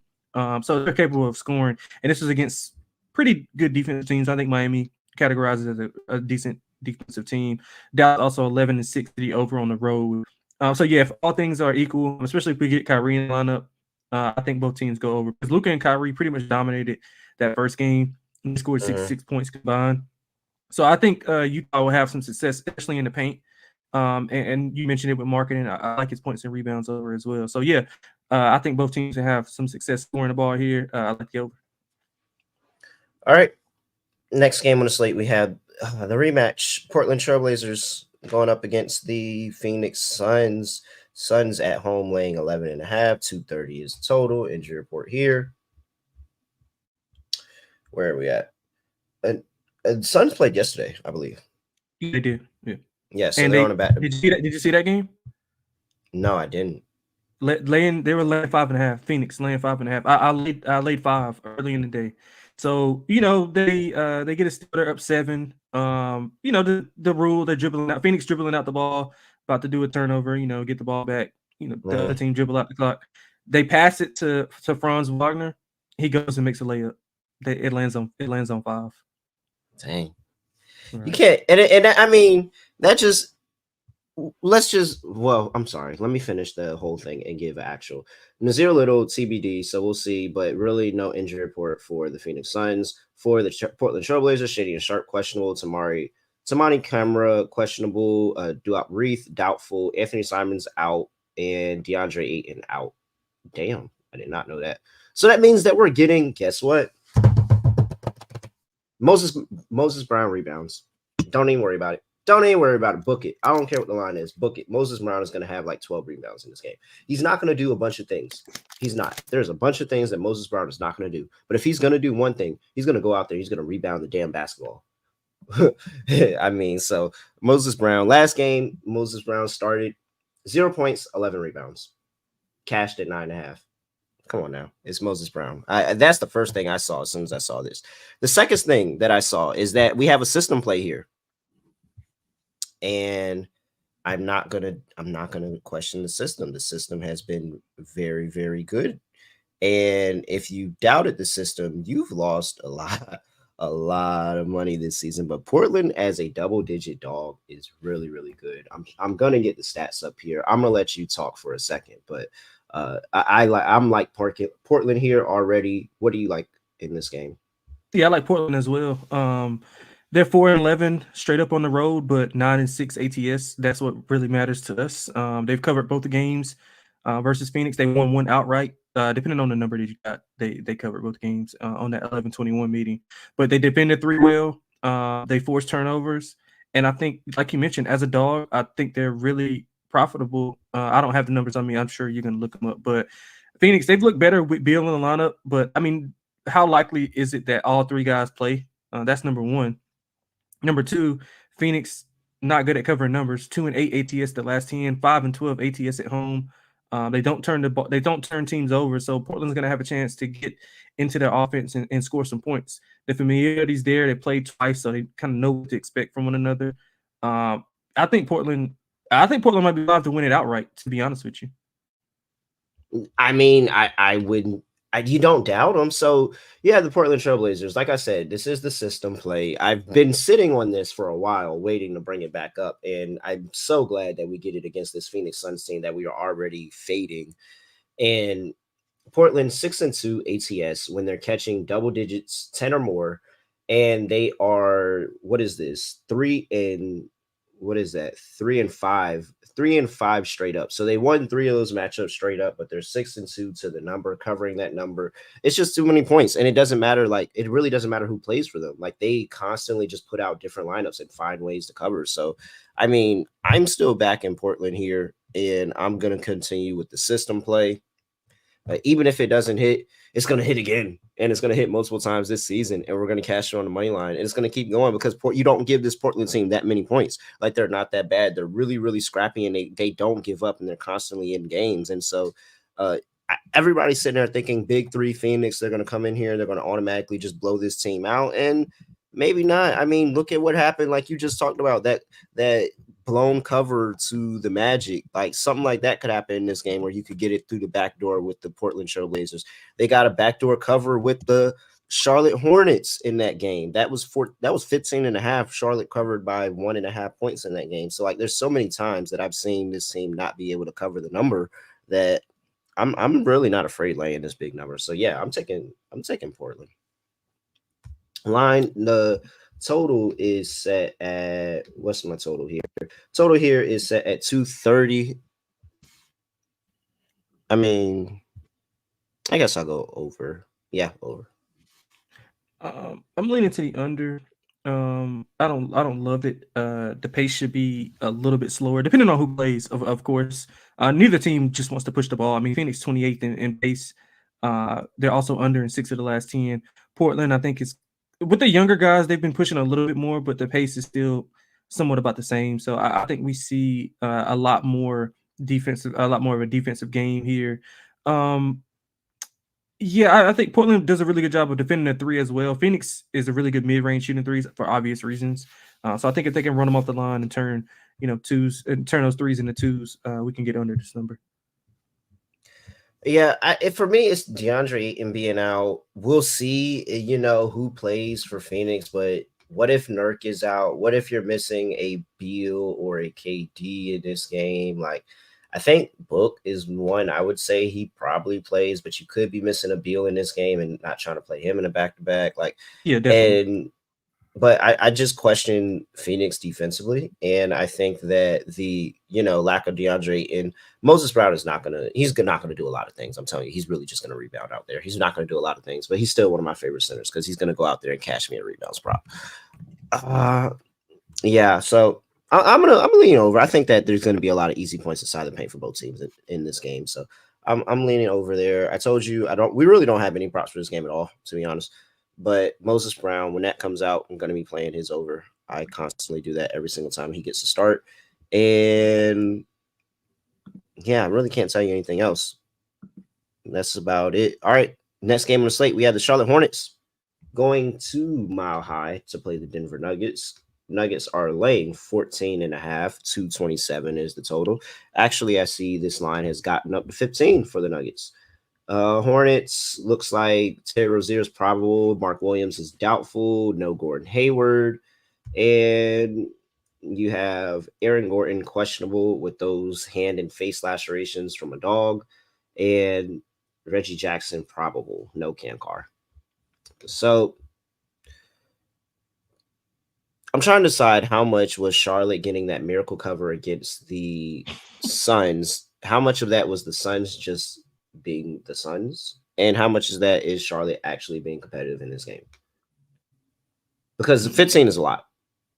So they're capable of scoring, and this is against pretty good defensive teams. I think Miami categorizes as a decent defensive team. Dallas also 11-6 over on the road. So yeah, if all things are equal, especially if we get Kyrie in the lineup, I think both teams go over because Luka and Kyrie pretty much dominated that first game. They scored 66 points combined. So I think Utah will have some success, especially in the paint. And you mentioned it with Markkanen. I like his points and rebounds over as well. So yeah, I think both teams will have some success scoring the ball here. I like the over. All right. Next game on the slate, we have the rematch. Portland Trailblazers going up against the Phoenix Suns. Suns at home laying 11.5. 230 is total. Injury report here. Where are we at? And Suns played yesterday, I believe. Yeah, they did. Yeah. Yeah, so they're on a back. Did you see that? Did you see that game? No, I didn't. They were laying 5.5. Phoenix laying 5.5. I laid 5 early in the day. So they get a steal. They're up 7. The rule, they're dribbling out. Phoenix dribbling out the ball, about to do a turnover. Get the ball back. The other team dribble out the clock. They pass it to Franz Wagner. He goes and makes a layup. It lands on 5. Dang. Right. You can't, and I mean that just. I'm sorry. Let me finish the whole thing and give actual Nazir Little TBD. So we'll see, but really no injury report for the Phoenix Suns. For the Portland Trailblazers, Shady and Sharp questionable. Tamani Camara questionable. Duop Reith doubtful. Anthony Simons out and DeAndre Ayton out. Damn, I did not know that. So that means that we're getting, guess what? Moses Brown rebounds. Don't even worry about it. Don't even worry about it. Book it. I don't care what the line is. Book it. Moses Brown is going to have like 12 rebounds in this game. He's not going to do a bunch of things. He's not. There's a bunch of things that Moses Brown is not going to do. But if he's going to do one thing, he's going to go out there. He's going to rebound the damn basketball. I mean, so Moses Brown, last game, Moses Brown started 0 points, 11 rebounds, cashed at 9.5. Come on now. It's Moses Brown. That's the first thing I saw as soon as I saw this. The second thing that I saw is that we have a system play here. And I'm not gonna question the system. The system has been very, very good. And if you doubted the system, you've lost a lot of money this season. But Portland as a double-digit dog is really, really good. I'm gonna get the stats up here. I'm gonna let you talk for a second, but I'm like Portland here already. What do you like in this game? Yeah, I like Portland as well. They're 4-11 straight up on the road, but 9-6 ATS. That's what really matters to us. They've covered both the games versus Phoenix. They won one outright. Depending on the number that you got, they covered both games on that 11-21 meeting. But they defended 3 well. They forced turnovers, and I think, like you mentioned, as a dog, I think they're really profitable. I don't have the numbers on me. I'm sure you're gonna look them up. But Phoenix, they've looked better with Beal in the lineup. But I mean, how likely is it that all 3 guys play? That's number one. Number 2, Phoenix not good at covering numbers. 2-8 ATS the last 10, 5-12 ATS at home. They don't turn the ball, they don't turn teams over. So Portland's going to have a chance to get into their offense and score some points. The familiarity's there. They played twice, so they kind of know what to expect from one another. Um, I think Portland. I think Portland might be allowed to win it outright. To be honest with you. I mean, I wouldn't. You don't doubt them. So yeah, the Portland Trailblazers. Like I said, this is the system play. I've been sitting on this for a while, waiting to bring it back up, and I'm so glad that we get it against this Phoenix Suns team that we are already fading. And Portland 6-2 ATS when they're catching double digits, 10 or more, and they are what is this? What is that? 3-5, 3-5 straight up. So they won 3 of those matchups straight up, but they're 6-2 to the number, covering that number. It's just too many points, and it doesn't matter. Like it really doesn't matter who plays for them. Like they constantly just put out different lineups and find ways to cover. So, I mean, I'm still back in Portland here, and I'm gonna continue with the system play. Even if it doesn't hit, it's going to hit again, and it's going to hit multiple times this season, and we're going to cash it on the money line, and it's going to keep going because you don't give this Portland team that many points. Like they're not that bad. They're really, really scrappy, and they don't give up, and they're constantly in games. And so everybody's sitting there thinking Big Three Phoenix, they're going to come in here, and they're going to automatically just blow this team out, and maybe not. I mean, look at what happened. Like you just talked about that blown cover to the Magic, like something like that could happen in this game where you could get it through the back door with the Portland Trailblazers. They got a backdoor cover with the Charlotte Hornets in that game. That was 15 and a half. Charlotte covered by 1.5 points in that game. So like there's so many times that I've seen this team not be able to cover the number that I'm really not afraid laying this big number. So yeah, I'm taking Portland. Line the total is set at what's my total here? Total here is set at 230. I mean, I guess I'll go over. Yeah, over. I'm leaning to the under. I don't love it. The pace should be a little bit slower, depending on who plays. Of course, neither team just wants to push the ball. I mean, Phoenix 28th in pace. They're also under in 6 of the last 10. Portland, I think, is with the younger guys. They've been pushing a little bit more, but the pace is still somewhat about the same. So I think we see a lot more of a defensive game here. Um, yeah, I think Portland does a really good job of defending the three as well. Phoenix is a really good mid-range shooting threes for obvious reasons. So I think if they can run them off the line and turn, twos and turn those threes into twos, we can get under this number. Yeah, for me, it's DeAndre and being out. We'll see, who plays for Phoenix, but what if Nurk is out? What if you're missing a Beal or a KD in this game? Like, I think Book is one I would say he probably plays, but you could be missing a Beal in this game and not trying to play him in a back-to-back. Like, yeah, definitely. And but I just question Phoenix defensively, and I think that the lack of DeAndre and Moses Brown is not gonna do a lot of things. I'm telling you, he's really just gonna rebound out there. He's not gonna do a lot of things, but he's still one of my favorite centers because he's gonna go out there and cash me a rebounds prop. Yeah, so I'm gonna lean over. I think that there's gonna be a lot of easy points inside the paint for both teams in this game. So I'm leaning over there. I told you we really don't have any props for this game at all, to be honest. But Moses Brown, when that comes out, I'm going to be playing his over. I constantly do that every single time he gets to start. And yeah, I really can't tell you anything else. That's about it. All right. Next game on the slate, we have the Charlotte Hornets going to Mile High to play the Denver Nuggets. Nuggets are laying 14.5. 227 is the total. Actually, I see this line has gotten up to 15 for the Nuggets. Hornets looks like Terry Rozier is probable. Mark Williams is doubtful. No Gordon Hayward. And you have Aaron Gordon questionable with those hand and face lacerations from a dog. And Reggie Jackson probable. No Cam Carr. So I'm trying to decide how much was Charlotte getting that miracle cover against the Suns. How much of that was the Suns just being the Suns, and how much is that is Charlotte actually being competitive in this game? Because 15 is a lot.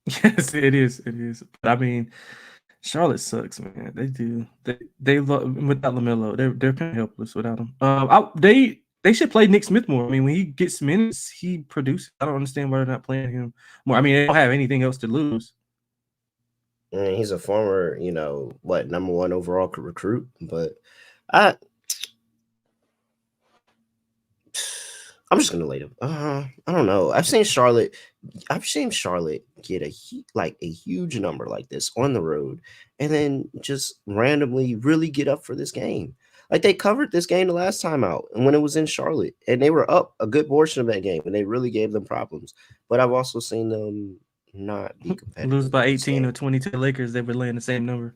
Yes, it is. It is. But I mean, Charlotte sucks, man. They do. They without LaMelo, they're kind of helpless without him. They should play Nick Smith more. I mean, when he gets minutes, he produces. I don't understand why they're not playing him more. I mean, they don't have anything else to lose. And he's a former, number 1 overall recruit, but I I'm just gonna lay them. I don't know. I've seen Charlotte get like a huge number like this on the road, and then just randomly really get up for this game. Like they covered this game the last time out, and when it was in Charlotte, and they were up a good portion of that game, and they really gave them problems. But I've also seen them not be Lose competitive by in this 18 or game. 20 to the Lakers, they would land the same number.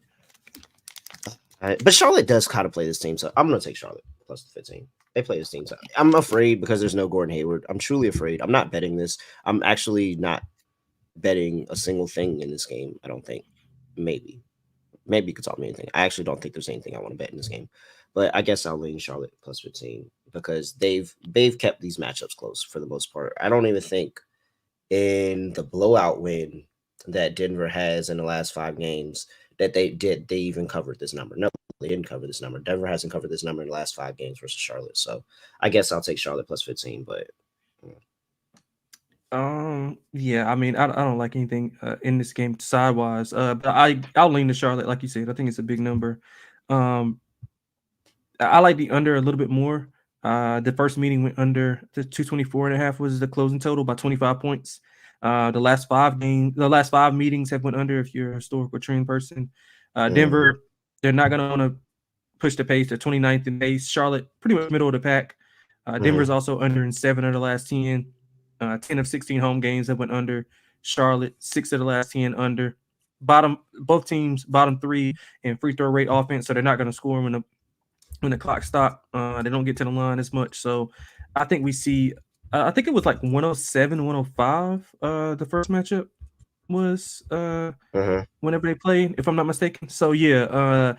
But Charlotte does kind of play this team, so I'm gonna take Charlotte plus the 15. They play this team. So I'm afraid because there's no Gordon Hayward. I'm truly afraid. I'm not betting this. I'm actually not betting a single thing in this game. I don't think. Maybe you could tell me anything. I actually don't think there's anything I want to bet in this game. But I guess I'll lean Charlotte plus 15 because they've kept these matchups close for the most part. I don't even think in the blowout win that Denver has in the last 5 games that they even covered this number. No, they didn't cover this number. Denver hasn't covered this number in the last 5 games versus Charlotte. So I guess I'll take Charlotte plus 15, but Yeah, I mean, I don't like anything in this game sidewise. But I'll lean to Charlotte, like you said. I think it's a big number. Um, I like the under a little bit more. The first meeting went under. The 224.5 was the closing total by 25 points. The last 5 meetings have went under if you're a historical trend person. mhm, Denver, they're not going to want to push the pace. They're 29th in pace. Charlotte, pretty much middle of the pack. Denver's mhm, also under in 7 of the last 10. 10 of 16 home games that went under. Charlotte, 6 of the last 10 under. Both teams bottom 3 in free throw rate offense, so they're not going to score when the clock stops. They don't get to the line as much. So I think we see. I think it was like 107, 105. The first matchup was mhm. whenever they played, if I'm not mistaken. So yeah,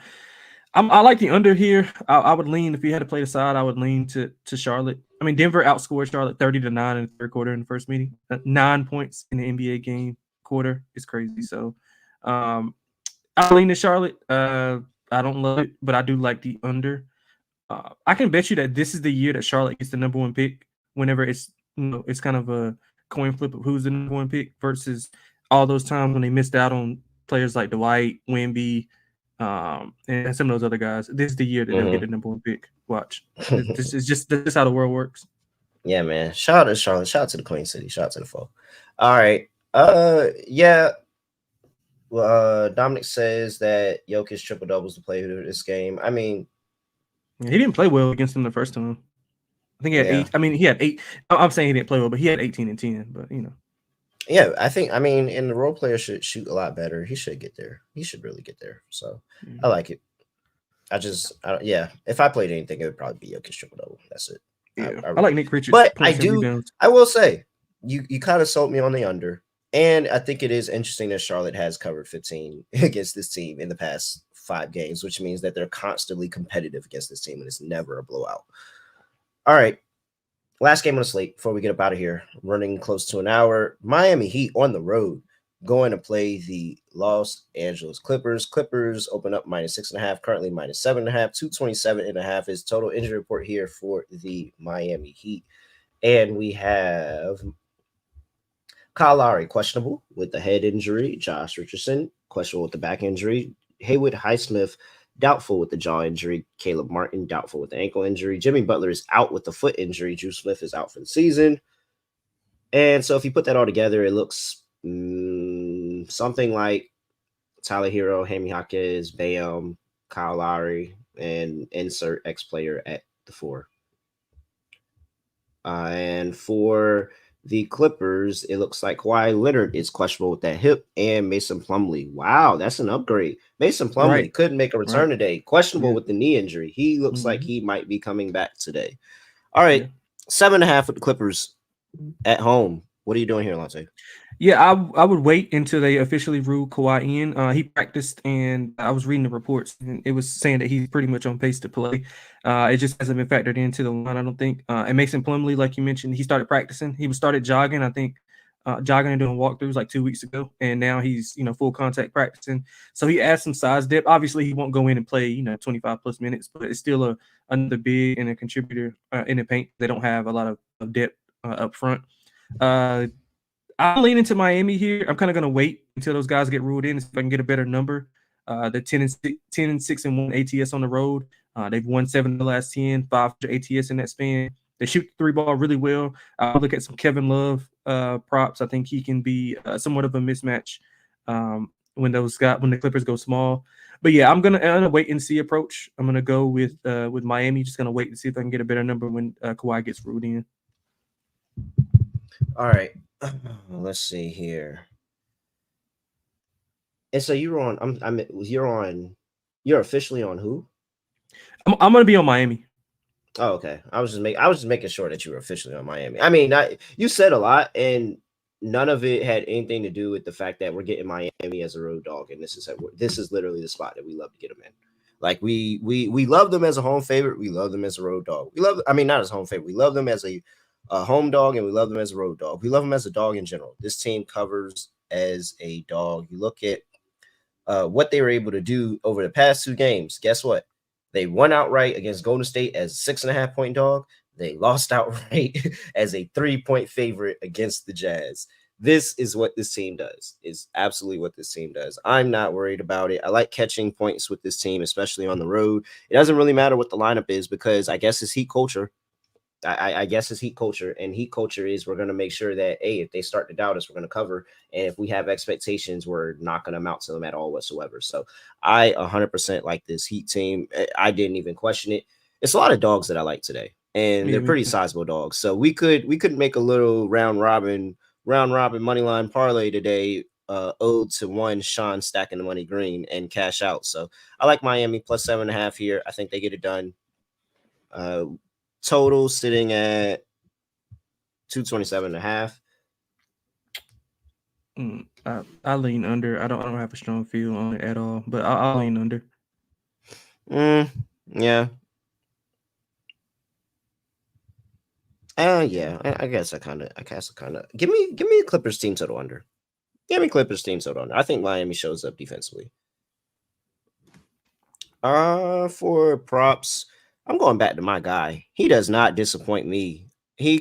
I like the under here. I would lean if you had to play the side. I would lean to Charlotte. I mean, Denver outscored Charlotte 30-9 in the third quarter in the first meeting. 9 points in the NBA game quarter is crazy. So, I lean to Charlotte. I don't love it, but I do like the under. I can bet you that this is the year that Charlotte gets the number one pick. Whenever it's kind of a coin flip of who's the number one pick versus all those times when they missed out on players like Dwight, Wemby, and some of those other guys. This is the year that they'll get the number one pick. Watch. This is how the world works. Yeah, man. Shout out to Charlotte. Shout out to the Queen City. Shout out to the foe. All right. Yeah. Well, Dominic says that Jokic triple doubles to play this game. I mean, He didn't play well against them the first time. I think he had yeah, 8. I mean, he had 8. I'm saying he didn't play well, but he had 18 and 10. But yeah. I mean, and the role player should shoot a lot better. He should get there. He should really get there. So I like it. Yeah. If I played anything, it would probably be Jokic triple double. That's it. yeah. I I like really, Nick Richards but points and rebounds. I will say, you kind of sold me on the under, and I think it is interesting that Charlotte has covered 15 against this team in the past 5 games, which means that they're constantly competitive against this team, and it's never a blowout. All right. Last game on the slate before we get up out of here, running close to an hour. Miami Heat on the road going to play the Los Angeles Clippers. Clippers open up -6.5, currently -7.5. 227.5 is total injury report here for the Miami Heat. And we have Kyle Lowry, questionable with the head injury. Josh Richardson, questionable with the back injury. Haywood Highsmith, doubtful with the jaw injury. Caleb Martin, doubtful with the ankle injury. Jimmy Butler is out with the foot injury. Drew Smith is out for the season. And so if you put that all together, it looks something like Tyler Hero, Hammy Hawkins, Bam, Kyle Lowry, and insert X player at the 4. And for the Clippers, it looks like Kawhi Leonard is questionable with that hip, and Mason Plumlee. Wow, that's an upgrade. Mason Right. Plumlee couldn't make a return Right. today. Questionable Yeah. with the knee injury. He looks like Mhm. he might be coming back today. All Yeah. right, 7.5 with the Clippers at home. What are you doing here, Lonte? Yeah, I would wait until they officially ruled Kawhi in. He practiced, and I was reading the reports, and it was saying that he's pretty much on pace to play. It just hasn't been factored into the line, I don't think. And Mason Plumlee, like you mentioned, he started practicing. He was started jogging, I think, jogging and doing walkthroughs like 2 weeks ago, and now he's full contact practicing. So he adds some size depth. Obviously, he won't go in and play 25 plus minutes, but it's still another big and a contributor in the paint. They don't have a lot of depth up front. I'm leaning to Miami here. I'm kind of going to wait until those guys get ruled in and see if I can get a better number. They're 10-6 and 1 ATS on the road. They've won 7 of the last 10, 500 ATS in that span. They shoot the 3 ball really well. I'll look at some Kevin Love props. I think he can be somewhat of a mismatch when the Clippers go small. But yeah, I'm gonna wait and see approach. I'm gonna go with Miami. Just gonna wait and see if I can get a better number when Kawhi gets ruled in. All right. Let's see here. And so you're on. You're officially on who? I'm gonna be on Miami. Oh, okay. I was just making sure that you were officially on Miami. I mean, you said a lot, and none of it had anything to do with the fact that we're getting Miami as a road dog, and this is literally the spot that we love to get them in. Like we love them as a home favorite. We love them as a road dog. I mean, not as a home favorite. We love them as a home dog, and we love them as a road dog. We love them as a dog in general. This team covers as a dog. You look at what they were able to do over the past 2 games. Guess what? They won outright against Golden State as a 6.5-point dog. They lost outright as a 3-point favorite against the Jazz. This is what this team does. Is absolutely what this team does. I'm not worried about it. I like catching points with this team, especially on the road. It doesn't really matter what the lineup is because I guess it's heat culture. I guess it's heat culture, and heat culture is we're going to make sure that, hey, if they start to doubt us, we're going to cover. And if we have expectations, we're not going to amount to them at all whatsoever. So I 100% like this Heat team. I didn't even question it. It's a lot of dogs that I like today, and they're pretty sizable dogs. So we could make a little round robin money line parlay today, 0-1 Sean stacking the money green and cash out. So I like Miami plus 7.5 here. I think they get it done. Total sitting at 227.5. I lean under. I don't have a strong feel on it at all, but I'll lean under. Yeah. Yeah. I guess I kind of. Give me a Clippers team total under. Give me Clippers team total under. I think Miami shows up defensively. For props, I'm going back to my guy. He does not disappoint me. He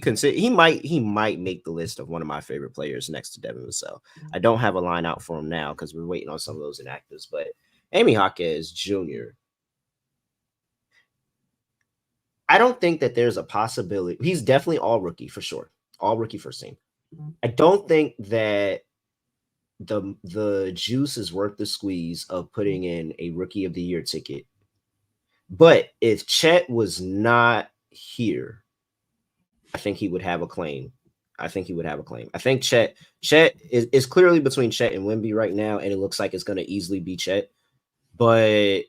might make the list of one of my favorite players next to Devin Vassell. I don't have a line out for him now because we're waiting on some of those inactives. But Amy Jaquez Jr. I don't think that there's a possibility. He's definitely all rookie for sure. All rookie first team. I don't think that the juice is worth the squeeze of putting in a rookie of the year ticket. But if Chet was not here, I think he would have a claim. I think Chet is clearly between Chet and Wemby right now, and it looks like it's going to easily be Chet. But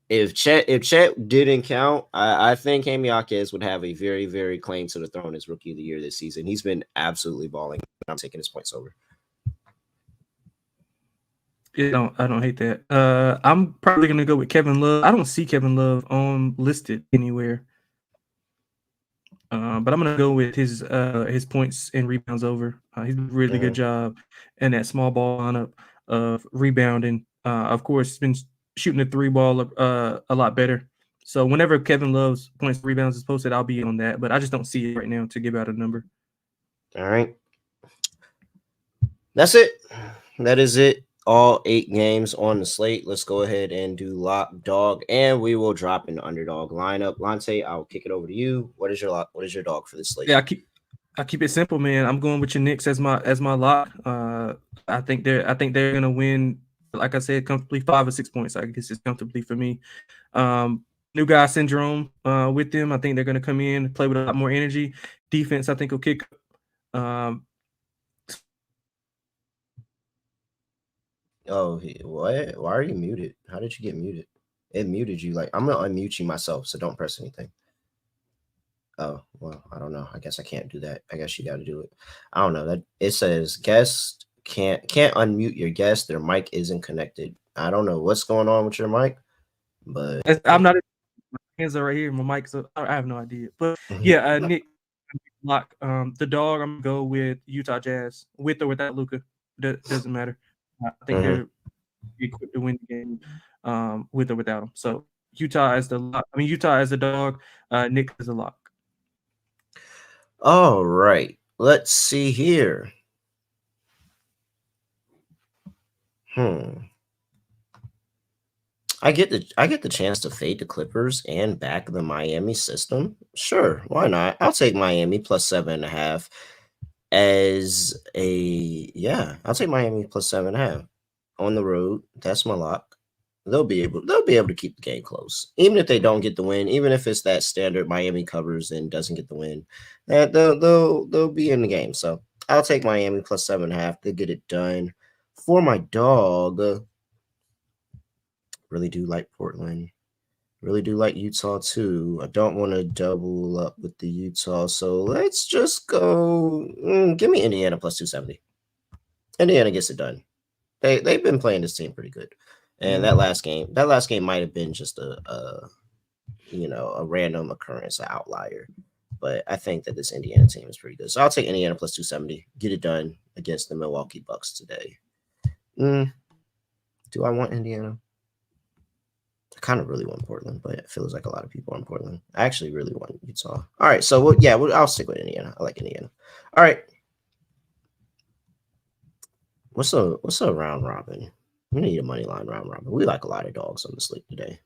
if Chet didn't count, I think Amy Jaquez would have a very, very claim to the throne as rookie of the year this season. He's been absolutely balling. I'm taking his points over. Yeah, I don't hate that. I'm probably gonna go with Kevin Love. I don't see Kevin Love listed anywhere. But I'm gonna go with his points and rebounds over. He's done a really good job in that small ball lineup of rebounding. Of course, he's been shooting the 3-ball a lot better. So whenever Kevin Love's points and rebounds is posted, I'll be on that. But I just don't see it right now to give out a number. All right. That's it. That is it. All 8 games on the slate. Let's go ahead and do lock dog, and we will drop an underdog lineup. Lonte, I'll kick it over to you. What is your lock? What is your dog for this slate? Yeah, I keep it simple, man. I'm going with your Knicks as my lock. I think they're gonna win. Like I said, comfortably 5 or 6 points. I guess it's comfortably for me. New guy syndrome with them. I think they're gonna come in, play with a lot more energy. Defense, I think, will kick. Oh, what? Why are you muted? How did you get muted? It muted you. Like, I'm gonna unmute you myself, so don't press anything. Oh, well, I don't know. I guess I can't do that. I guess you got to do it. I don't know. That it says guest can't unmute your guest. Their mic isn't connected. I don't know what's going on with your mic, but I'm not. My hands are right here. My mic's up. I have no idea. But yeah, Nick lock. The dog. I'm gonna go with Utah Jazz with or without Luka. Doesn't matter. I think they're equipped to win the game with or without him. So Utah as the lock. I mean, Utah as the dog. Nick as the lock. All right. Let's see here. I get the chance to fade the Clippers and back the Miami system. Sure, why not? I'll take Miami plus 7.5 as a yeah. I'll take Miami plus 7.5 on the road. That's my lock. They'll be able to keep the game close, even if they don't get the win. Even if it's that standard Miami covers and doesn't get the win, that they'll be in the game. So I'll take Miami plus 7.5 to get it done. For my dog, really do like Portland. Really do like Utah too. I don't want to double up with the Utah, so let's just go. Give me Indiana plus 270. Indiana gets it done. They've been playing this team pretty good, and that last game might have been just a random occurrence, an outlier. But I think that this Indiana team is pretty good, so I'll take Indiana plus 270. Get it done against the Milwaukee Bucks today. Do I want Indiana? I kind of really want Portland, but it feels like a lot of people on Portland. I actually really want Utah. All right, so I'll stick with Indiana. I like Indiana. All right, what's a round robin? We need a money line round robin. We like a lot of dogs on the slate today.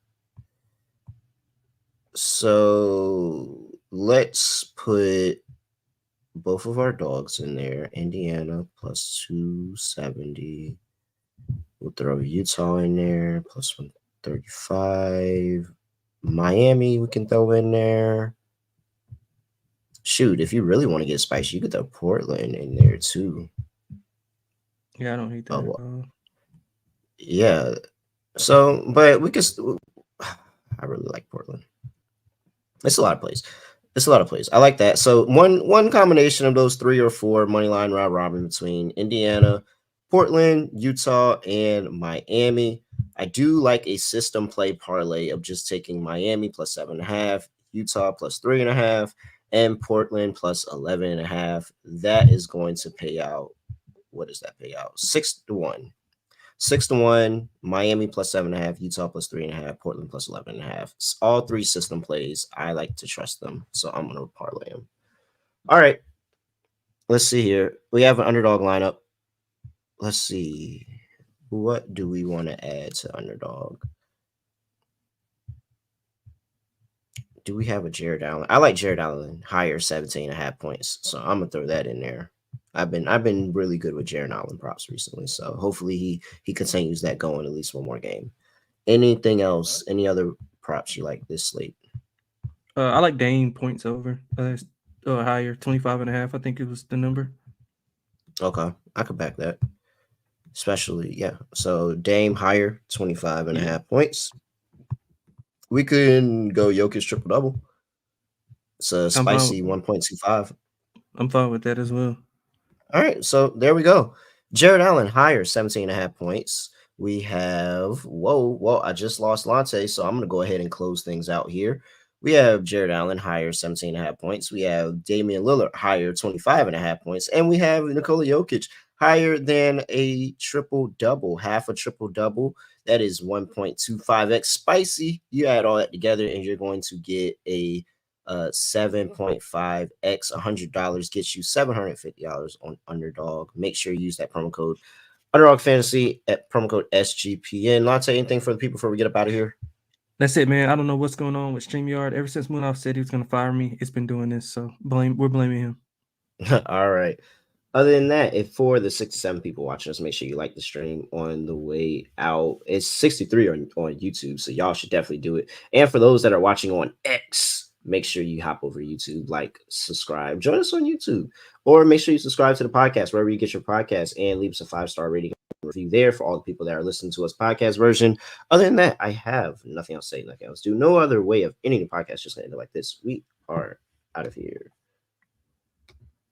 So let's put both of our dogs in there. Indiana plus 270. We'll throw Utah in there plus 135. Miami we can throw in there. Shoot, if you really want to get spicy, you could throw Portland in there too. Yeah, I don't hate that. Oh, yeah. So, but we could. I really like Portland. It's a lot of plays. I like that. So one combination of those 3 or 4 money line round robin between Indiana, Portland, Utah, and Miami. I do like a system play parlay of just taking Miami plus 7.5, Utah plus 3.5, and Portland plus 11.5. That is going to pay out. What does that pay out? 6-1. 6-1, Miami plus 7.5, Utah plus 3.5, Portland plus 11.5. All 3 system plays. I like to trust them, so I'm gonna parlay them. All right, let's see here. We have an underdog lineup. Let's see. What do we want to add to underdog? Do we have a Jared Allen? I like Jared Allen higher 17.5 points, so I'm gonna throw that in there. I've been really good with Jared Allen props recently, so hopefully he continues that going at least one more game. Anything else? Any other props you like this slate? I like Dame points over. Higher 25.5. I think it was the number. Okay, I could back that. Especially, yeah. So Dame higher 25.5 points. We can go Jokic triple double. It's a spicy 1.25. I'm fine with that as well. All right, so there we go. Jared Allen higher 17.5 points. We have I just lost Lonte, so I'm gonna go ahead and close things out here. We have Jared Allen higher 17.5 points. We have Damian Lillard higher 25.5 points, and we have Nikola Jokic higher than a triple double, half a triple double. That is 1.25x spicy. You add all that together, and you're going to get a 7.5x. $100 gets you $750 on Underdog. Make sure you use that promo code Underdog Fantasy at promo code SGPN. Lonte, anything for the people before we get up out of here? That's it, man. I don't know what's going on with StreamYard. Ever since Munaf said he was going to fire me, it's been doing this. So we're blaming him. All right. Other than that, if for the 67 people watching us, make sure you like the stream on the way out. It's 63 on YouTube, so y'all should definitely do it. And for those that are watching on X, make sure you hop over YouTube, like, subscribe, join us on YouTube, or make sure you subscribe to the podcast wherever you get your podcast and leave us a 5-star rating review there for all the people that are listening to us podcast version. Other than that, I have nothing else to say, nothing else to do. No other way of ending the podcast, just going to end it like this. We are out of here.